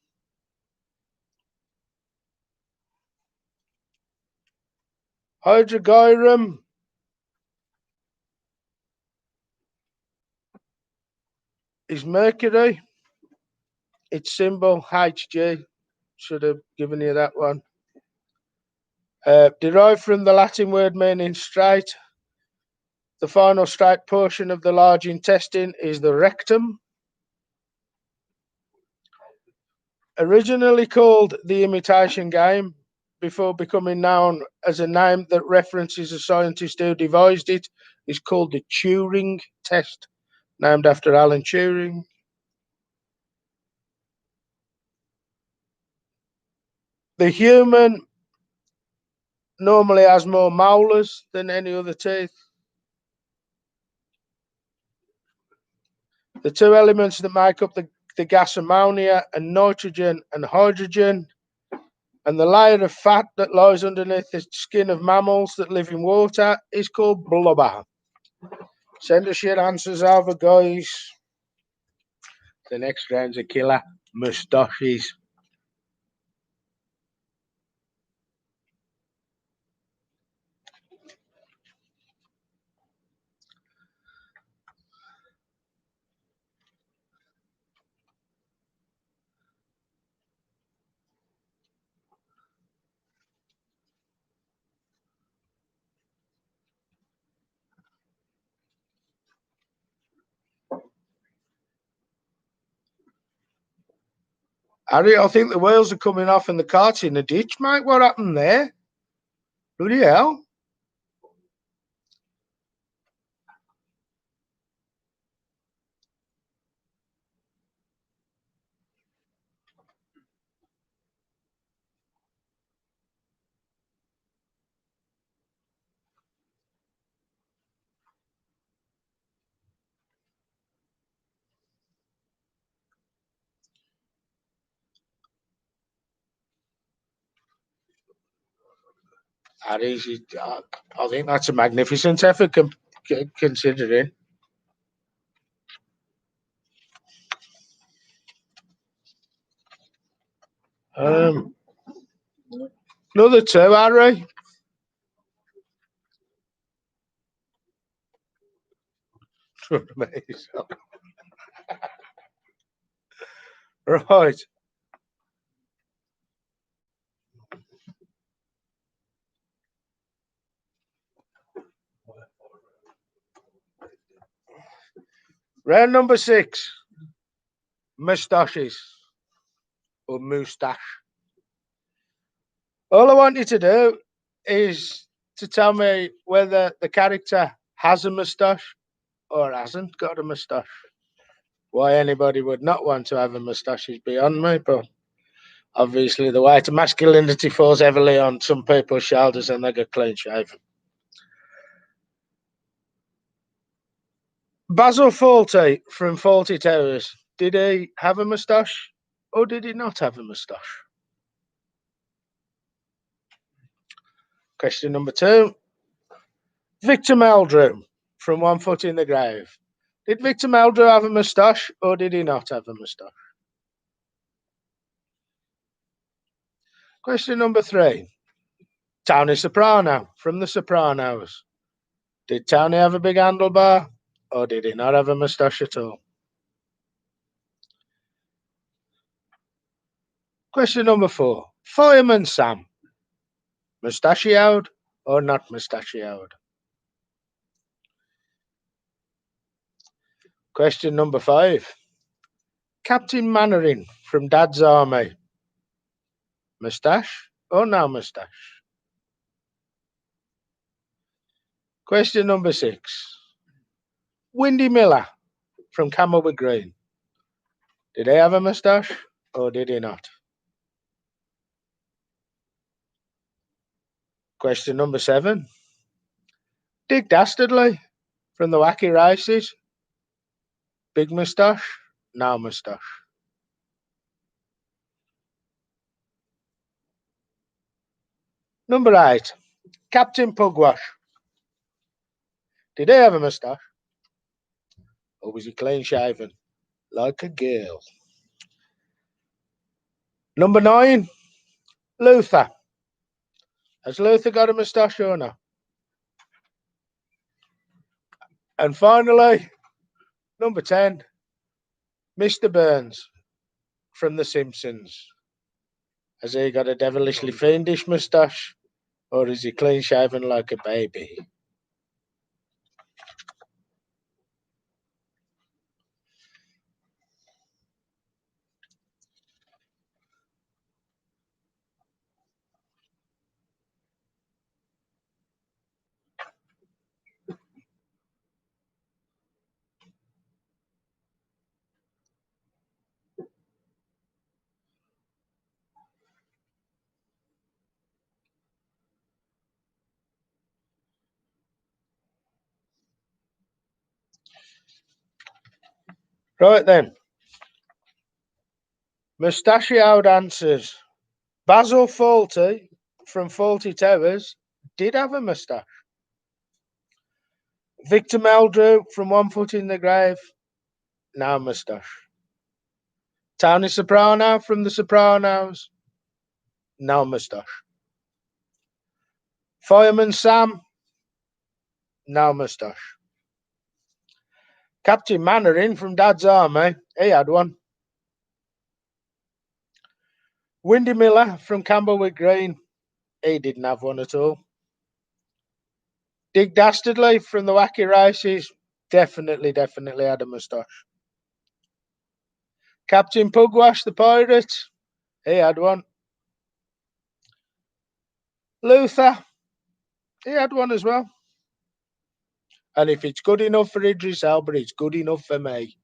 Hydrogyrum is Mercury. Its symbol Hg. Should have given you that one. Derived from the Latin word meaning straight. The final straight portion of the large intestine is the rectum. Originally called the Imitation Game, before becoming known as a name that references a scientist who devised it, is called the Turing test, named after Alan Turing. The human normally has more molars than any other teeth. The two elements that make up the gas ammonia and nitrogen and hydrogen, and the layer of fat that lies underneath the skin of mammals that live in water is called blubber. Send us your answers over, guys. The next round's a killer. Moustaches. Harry, I think the wheels are coming off and the cart's in the ditch, mate. What happened there? Bloody hell. Harry, I think that's a magnificent effort considering. Another two, Harry. Right. Round number 6. Moustaches. Or moustache. All I want you to do is to tell me whether the character has a moustache or hasn't got a moustache. Why anybody would not want to have a moustache is beyond me, but obviously the weight of masculinity falls heavily on some people's shoulders and they get clean shaven. Basil Fawlty from Fawlty Towers, did he have a moustache or did he not have a moustache? Question number 2. Victor Meldrew from One Foot in the Grave. Did Victor Meldrew have a moustache or did he not have a moustache? Question number 3. Tony Soprano from The Sopranos. Did Tony have a big handlebar or did he not have a moustache at all? Question number 4. Fireman Sam. Mustachioed or not mustachioed? Question number 5. Captain Mannering from Dad's Army. Moustache or no moustache? Question number 6. Windy Miller from Camelwood Green. Did he have a moustache or did he not? Question number 7. Dick Dastardly from the Wacky Races. Big moustache? No moustache. Number 8. Captain Pugwash. Did he have a moustache? Or was he clean shaven? Like a girl. Number 9. Luther. Has Luther got a moustache or no? And finally, number 10. Mr. Burns from The Simpsons. Has he got a devilishly fiendish moustache? Or is he clean shaven like a baby? Right then. Mustachioed answers. Basil Fawlty from Fawlty Towers did have a moustache. Victor Meldrew from One Foot in the Grave, no moustache. Tony Soprano from The Sopranos, no moustache. Fireman Sam, no moustache. Captain Mannering from Dad's Army, he had one. Windy Miller from Camberwick Green, he didn't have one at all. Dick Dastardly from the Wacky Races, definitely had a moustache. Captain Pugwash the Pirate, he had one. Luther, he had one as well. And if it's good enough for Idris Elba, it's good enough for me.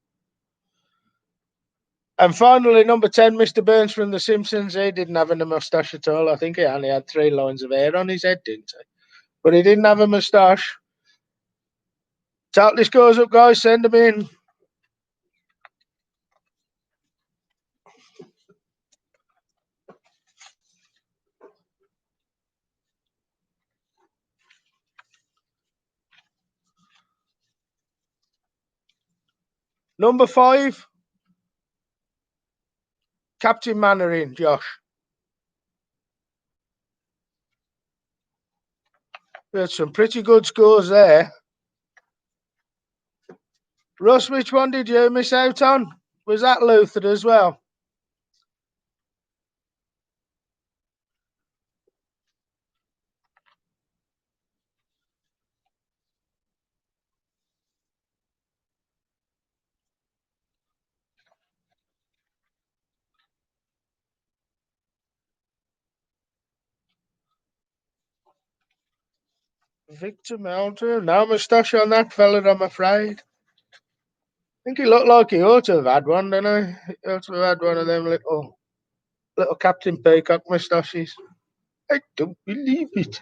And finally, number 10, Mr. Burns from The Simpsons. He didn't have a moustache at all. I think he only had 3 lines of hair on his head, didn't he? But he didn't have a moustache. Tally scores up, guys. Send them in. Number 5, Captain Mannering, Josh. We had some pretty good scores there. Russ, which one did you miss out on? Was that Luther as well? Victor Meldrew. No moustache on that fella, I'm afraid. I think he looked like he ought to have had one, didn't he? He ought to have had one of them little Captain Peacock moustaches. I don't believe it.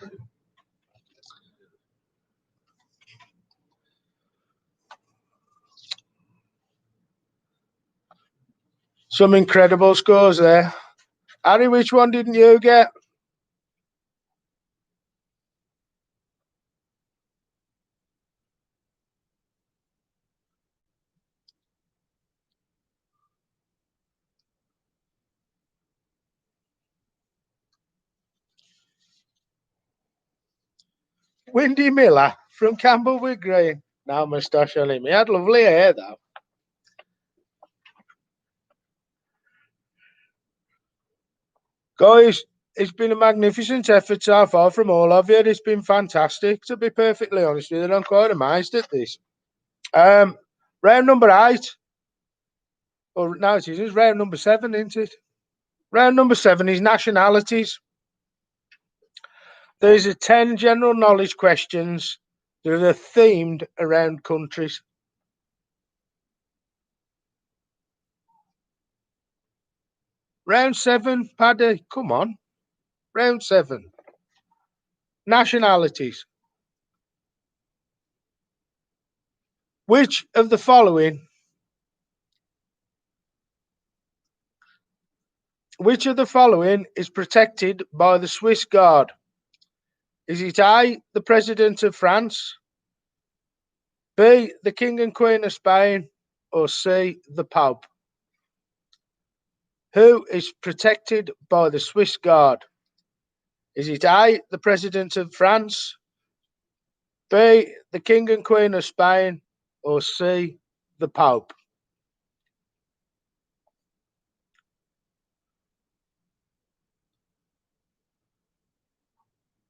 Some incredible scores there. Harry, which one didn't you get? Windy Miller from Camberwick Green. No moustache on him. He had lovely hair, though. Guys, it's been a magnificent effort so far from all of you. It's been fantastic, to be perfectly honest with you. I'm quite amazed at this. Round number 8. Or no, it isn't. Round number 7, isn't it? Round number 7 is nationalities. There's 10 general knowledge questions that are themed around countries. Round 7, Paddy, come on. Round 7. Nationalities. Which of the following is protected by the Swiss Guard? Is it A, the President of France, B, the King and Queen of Spain, or C, the Pope? Who is protected by the Swiss Guard? Is it A, the President of France, B, the King and Queen of Spain, or C, the Pope?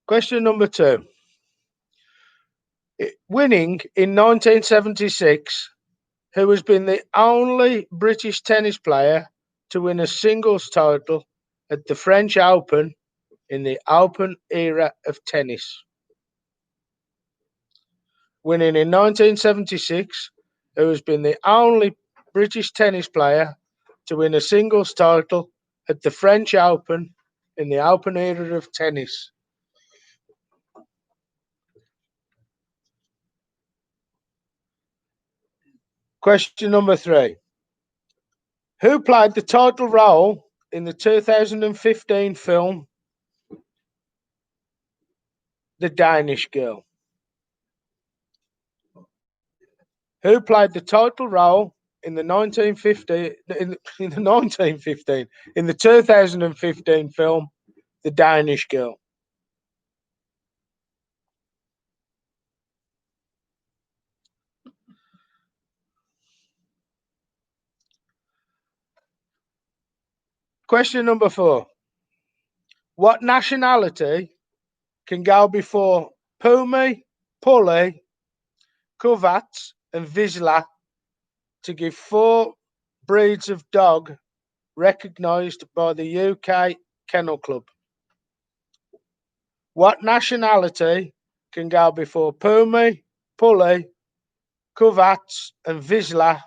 Question number 2. Winning in 1976, who has been the only British tennis player to win a singles title at the French Open in the Open era of tennis? Winning in 1976, who has been the only British tennis player to win a singles title at the French Open in the Open era of tennis? Question number 3. Who played the title role in the 2015 film The Danish Girl? Who played the title role in the 2015 film The Danish Girl? Question number 4. What nationality can go before Pumi, Puli, Kovacs, and Vizsla to give 4 breeds of dog recognised by the UK Kennel Club? What nationality can go before Pumi, Puli, Kovacs, and Vizsla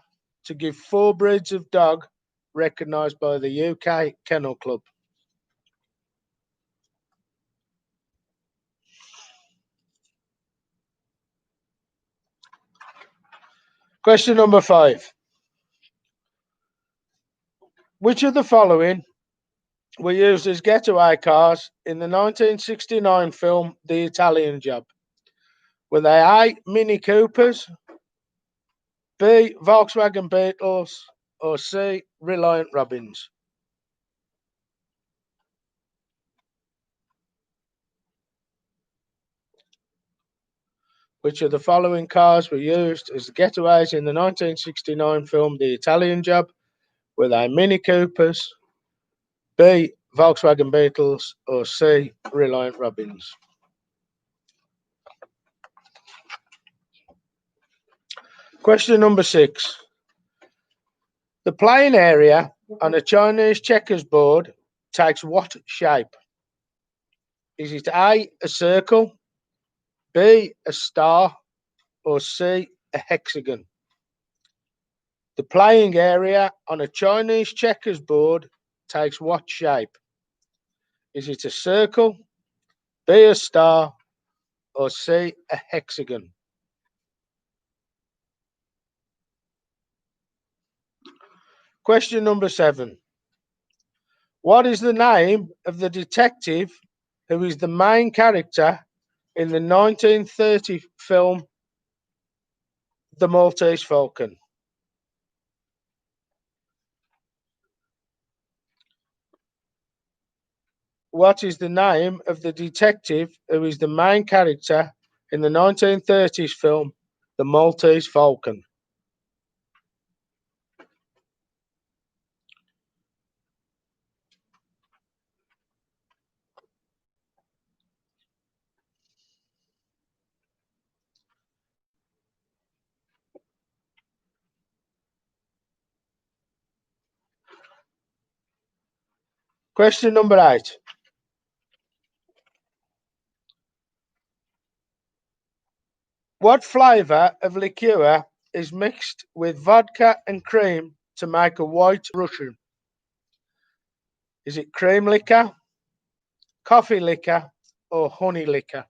to give 4 breeds of dog recognised by the UK Kennel Club? Question number 5. Which of the following were used as getaway cars in the 1969 film The Italian Job? Were they A, Mini Coopers, B, Volkswagen Beetles, or C, Reliant Robins? Which of the following cars were used as getaways in the 1969 film The Italian Job? Were they Mini Coopers, B, Volkswagen Beetles, or C, Reliant Robins? Question number 6. The playing area on a Chinese checkers board takes what shape? Is it A, a circle, B, a star, or C, a hexagon? The playing area on a Chinese checkers board takes what shape? Is it a circle, B, a star, or C, a hexagon? Question number 7. What is the name of the detective who is the main character in the 1930 film The Maltese Falcon? What is the name of the detective who is the main character in the 1930s film The Maltese Falcon? Question number 8. What flavour of liqueur is mixed with vodka and cream to make a white Russian? Is it cream liquor, coffee liquor, or honey liquor?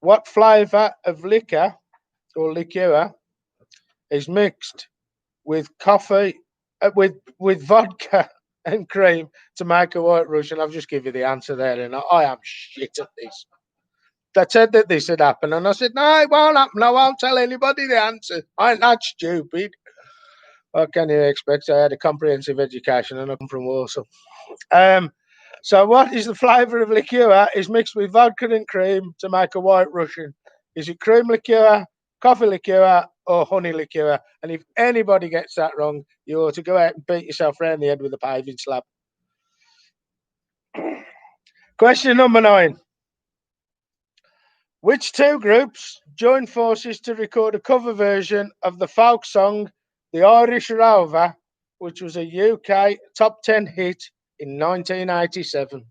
What flavour of liquor or liqueur is mixed with coffee, with vodka and cream to make a white Russian? I've just given you the answer there, and I am shit at this. They said that this had happened, and I said, no, it won't happen. I won't tell anybody the answer. I ain't that stupid. What can you expect? I had a comprehensive education and I come from Warsaw. So what is the flavour of liqueur is mixed with vodka and cream to make a white Russian? Is it cream liqueur, coffee liqueur, or honey liqueur? And if anybody gets that wrong, you ought to go out and beat yourself round the head with a paving slab. Question number 9. Which two groups joined forces to record a cover version of the folk song The Irish Rover, which was a UK top 10 hit in 1987?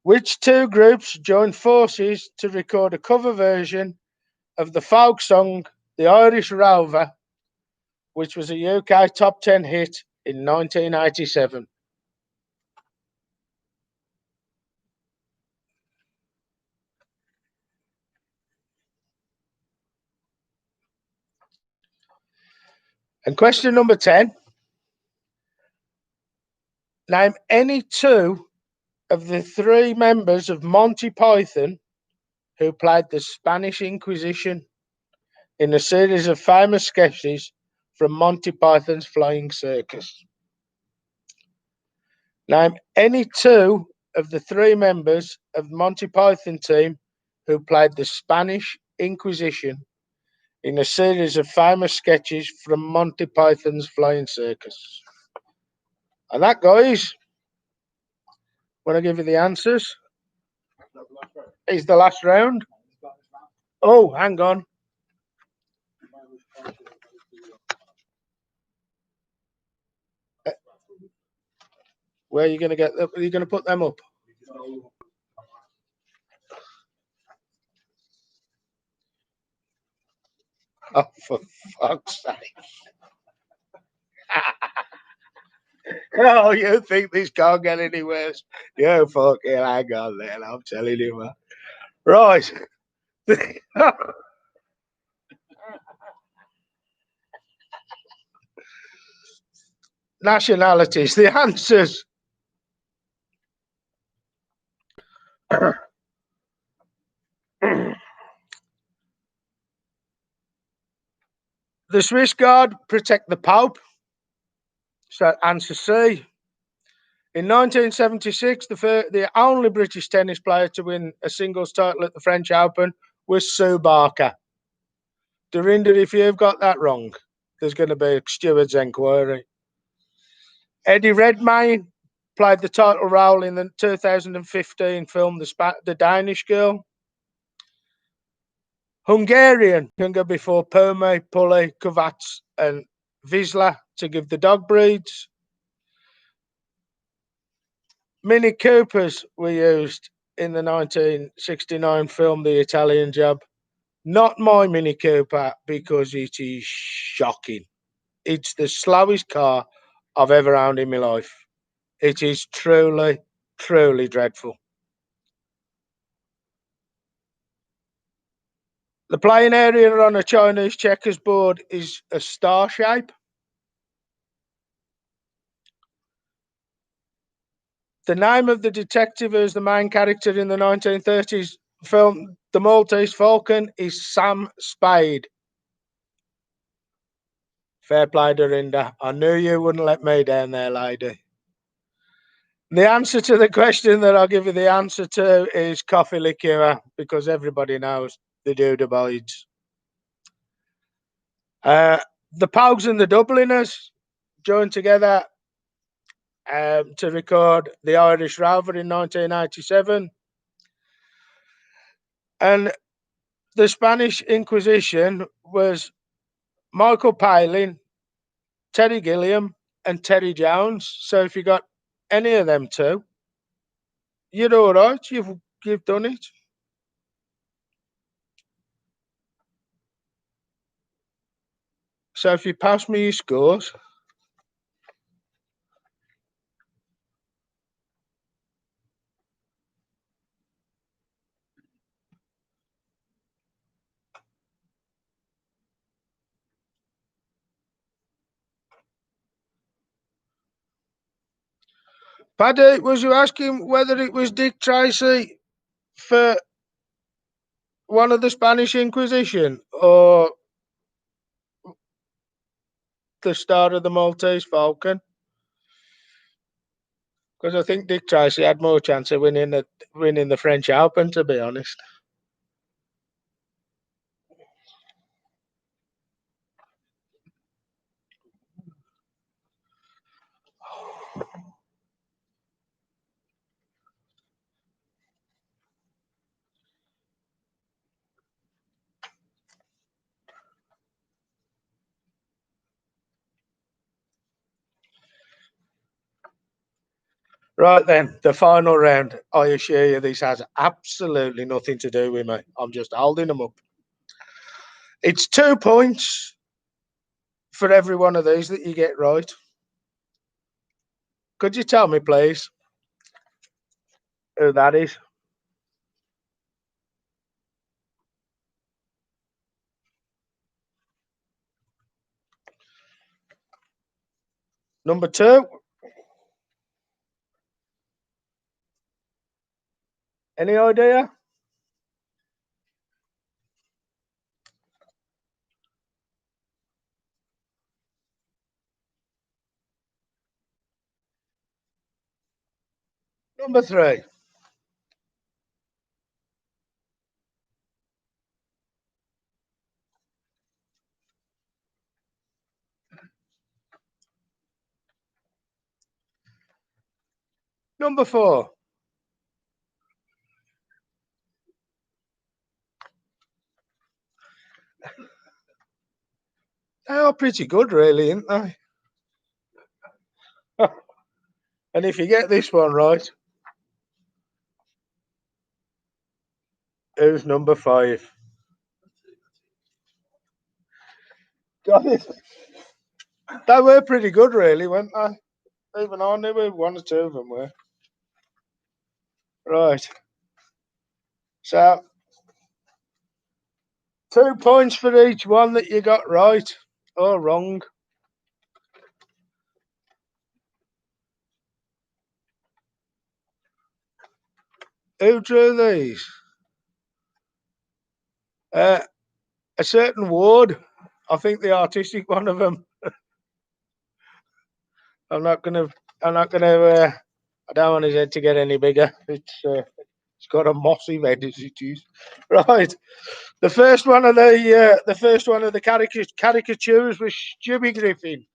Which two groups joined forces to record a cover version of the folk song The Irish Rover, which was a UK top 10 hit in 1987? And question number 10. Name any two of the three members of Monty Python who played the Spanish Inquisition in a series of famous sketches from Monty Python's Flying Circus. Name any two of the three members of the Monty Python team who played the Spanish Inquisition in a series of famous sketches from Monty Python's Flying Circus. And that, guys, when I give you the answers, is the last round. Oh, hang on. Where are you going to get them? Are you going to put them up? Oh, for fuck's sake. Oh, you think this can't get any worse? You fucking hang on then, I'm telling you, man. Right. Nationalities, the answers. The Swiss Guard protect the Pope. So answer C. In 1976, the only British tennis player to win a singles title at the French Open was Sue Barker. Dorinda, if you've got that wrong, there's going to be a steward's inquiry. Eddie Redmayne played the title role in the 2015 film The Danish Girl. Hungarian can go before Perme, Pulley, Kovacs and Vizsla to give the dog breeds. Mini Coopers were used in the 1969 film The Italian Job. Not my Mini Cooper because it is shocking. It's the slowest car I've ever owned in my life. It is truly, truly dreadful. The playing area on a Chinese checkers board is a star shape. The name of the detective who's the main character in the 1930s film The Maltese Falcon is Sam Spade. Fair play, Dorinda. I knew you wouldn't let me down there, lady. The answer to the question that I'll give you the answer to is coffee liqueur, because everybody knows the dude abides. The Pogues and the Dubliners joined together to record The Irish Rover in 1987. And the Spanish Inquisition was Michael Palin, Terry Gilliam, and Terry Jones. So if you got any of them two, you're all right. You've done it. So if you pass me your scores. Paddy, was you asking whether it was Dick Tracy for one of the Spanish Inquisition or the start of the Maltese Falcon? Because I think Dick Tracy had more chance of winning the French Open, to be honest. Right then, the final round. I assure you, this has absolutely nothing to do with me. I'm just holding them up. It's 2 points for every one of these that you get right. Could you tell me, please, who that is? Number 2. Any idea? Number 3. Number 4. They are pretty good, really, aren't they? And if you get this one right, who's number 5? Got it. They were pretty good, really, weren't they? Even I knew who 1 or 2 of them were. Right. So 2 points for each one that you got right or wrong. Who drew these? A certain Ward. I think the artistic one of them. I'm not gonna. I'm not gonna. I don't want his head to get any bigger. It's got a mossy head as it is. Right. The first one of the caricatures was Stewie Griffin.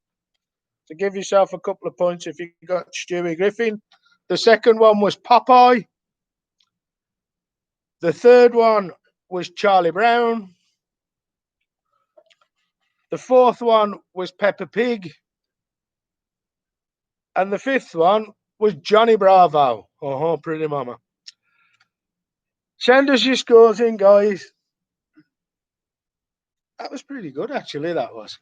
To give yourself a couple of points if you got Stewie Griffin. The second one was Popeye. The third one was Charlie Brown. The fourth one was Peppa Pig. And the fifth one was Johnny Bravo. Oh, pretty mama. Send us your scores in, guys. That was pretty good, actually, that was.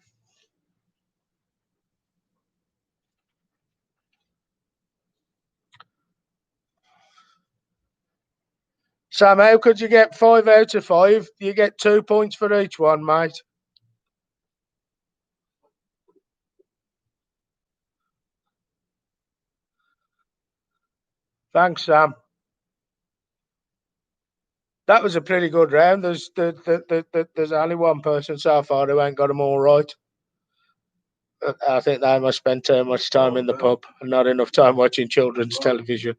Sam, how could you get 5 out of 5? You get 2 points for each one, mate. Thanks, Sam. That was a pretty good round. There's only one person so far who ain't got them all right. I think they must spend too much time in the pub and not enough time watching children's television.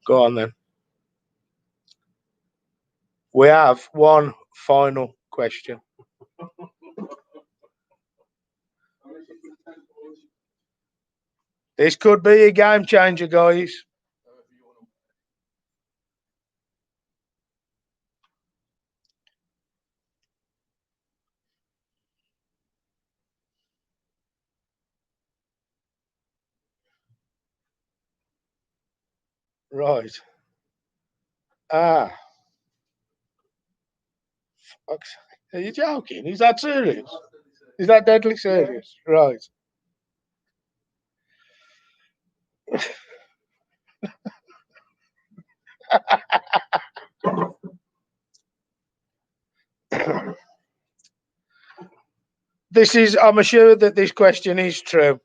Go on then. We have one final question. This could be a game changer, guys. Right. Ah. Are you joking? Is that serious? Is that deadly serious? Right. I'm assured that this question is true,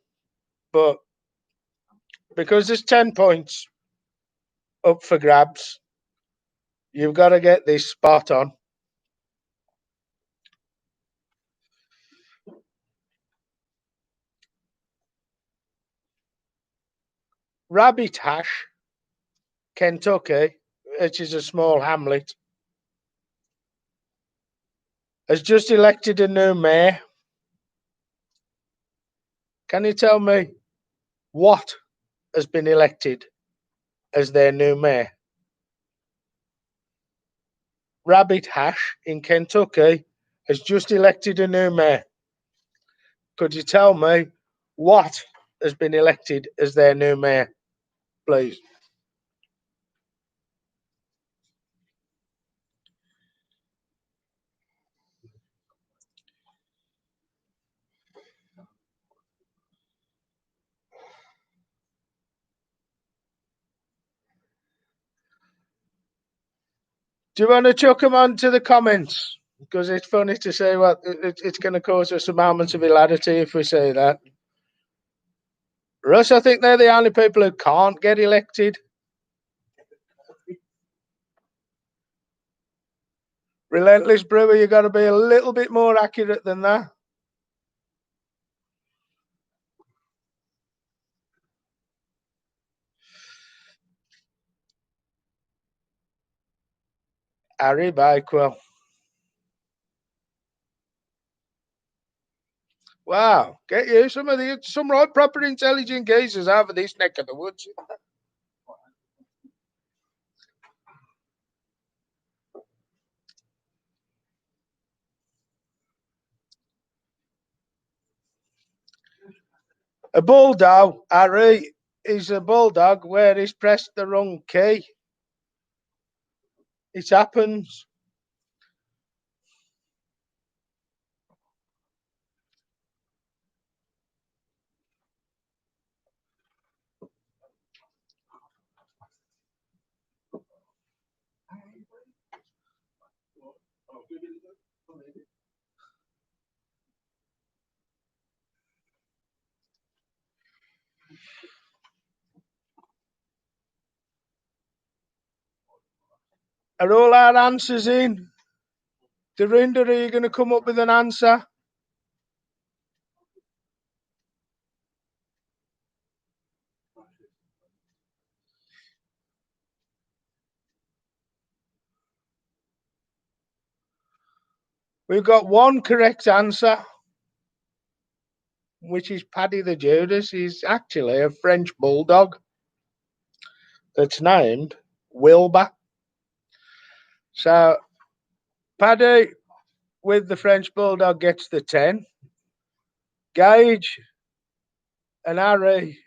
but because there's 10 points up for grabs, you've got to get this spot on. Rabbit Hash, Kentucky, which is a small hamlet, has just elected a new mayor. Can you tell me what has been elected as their new mayor? Rabbit Hash in Kentucky has just elected a new mayor. Could you tell me what has been elected as their new mayor, please? Do you want to chuck them onto the comments? Because it's funny to say what it's going to cause us some moments of hilarity if we say that. Russ, I think they're the only people who can't get elected. Relentless Brewer, you got to be a little bit more accurate than that. Harry Bakewell. Wow, get you some right proper intelligent geezers out of this neck of the woods. A bulldog, Harry, is a bulldog where he's pressed the wrong key. It happens. Are all our answers in? Dorinda, are you going to come up with an answer? We've got one correct answer, which is Paddy the Judas. He's actually a French bulldog that's named Wilbur. So Paddy with the French bulldog gets the 10. Gage and Harry,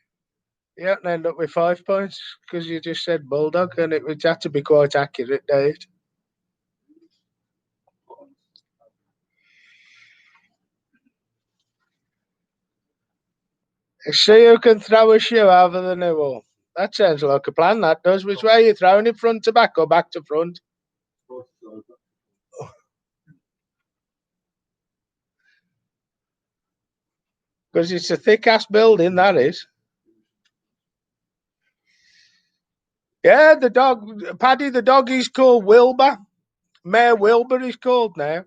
you don't end up with 5 points because you just said bulldog, and it had to be quite accurate, Dave. See who can throw a shoe over the Newhall. That sounds like a plan, that does. Which way are you throwing it, front to back or back to front? Because it's a thick ass building, that is. Yeah, the dog, Paddy the dog is called Wilbur. Mayor Wilbur is called now.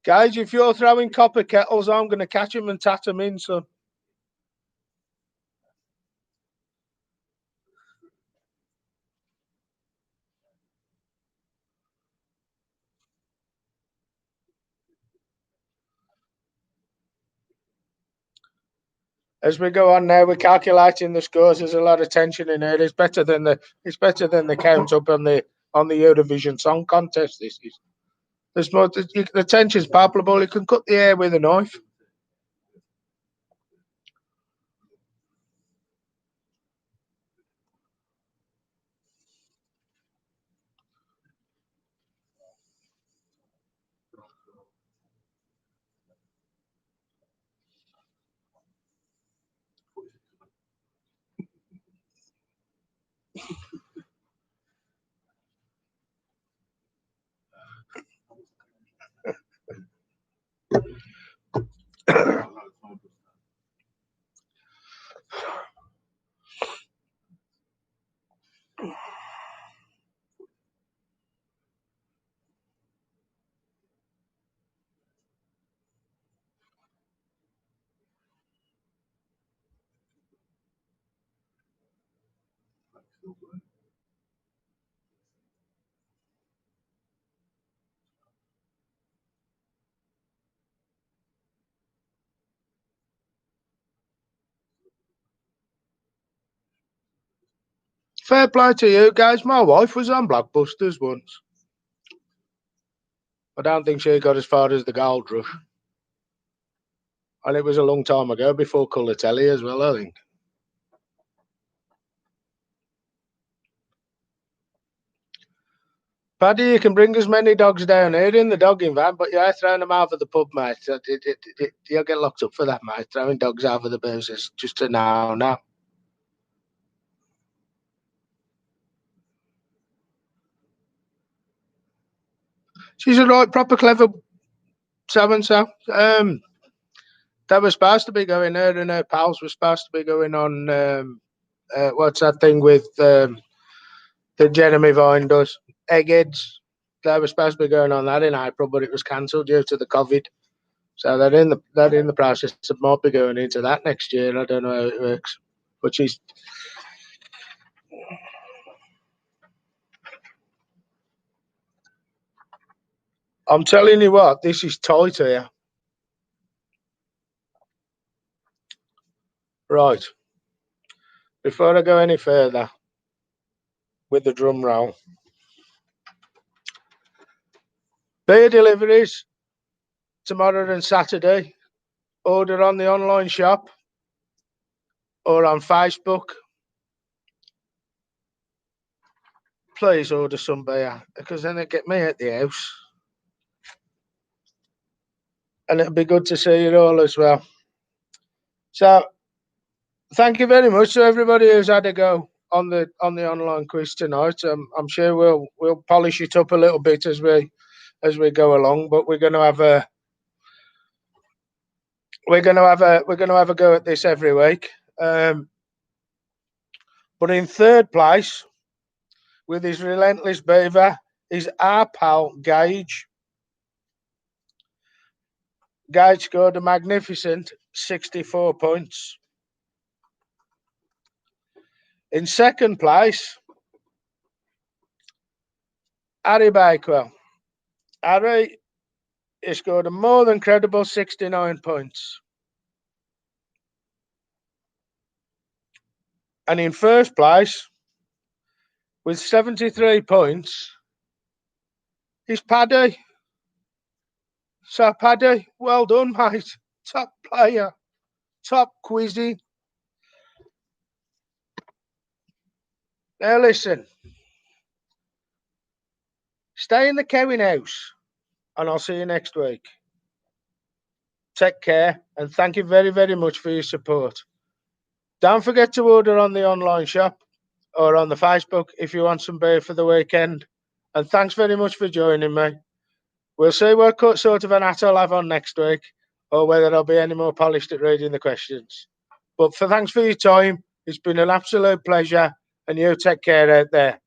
Guys, if you're throwing copper kettles, I'm going to catch them and tat them in, son. As we go on now, we're calculating the scores. There's a lot of tension in here. It's better than the count up on the Eurovision Song Contest. This is there's more. The tension's palpable. You can cut the air with a knife. Fair play to you guys. My wife was on Blockbusters once. I don't think she got as far as the Gold Rush. And it was a long time ago, before colour telly as well, I think. Paddy, you can bring as many dogs down here in the dogging van, but you're throwing them over the pub, mate. You'll get locked up for that, mate. Throwing dogs over the booze is just a no. She's a right, proper, clever so-and-so. They were supposed to be going, her and her pals were supposed to be going on, what's that thing with that Jeremy Vine does? Eggheads. They were supposed to be going on that in April, but it was cancelled due to the COVID. So they're in the process of might be going into that next year. I don't know how it works, but I'm telling you what, this is tight here. Right. Before I go any further with the drum roll, beer deliveries tomorrow and Saturday. Order on the online shop or on Facebook. Please order some beer because then it get me at the house. And it'll be good to see you all as well. So thank you very much to everybody who's had a go on the online quiz tonight. I'm sure we'll polish it up a little bit as we go along, but we're going to have a go at this every week. But in third place with his relentless beaver is our pal Gage. Gage scored a magnificent 64 points. In second place, Harry Bakewell. Harry he scored a more than credible 69 points. And in first place, with 73 points, is Paddy. So, Paddy, well done, mate. Top player, top quizzy. Now, listen, stay in the cowing house, and I'll see you next week. Take care, and thank you very, very much for your support. Don't forget to order on the online shop or on the Facebook if you want some beer for the weekend. And thanks very much for joining me. We'll see what sort of an hat I'll have on next week or whether I'll be any more polished at reading the questions. But thanks for your time. It's been an absolute pleasure. And you take care out there.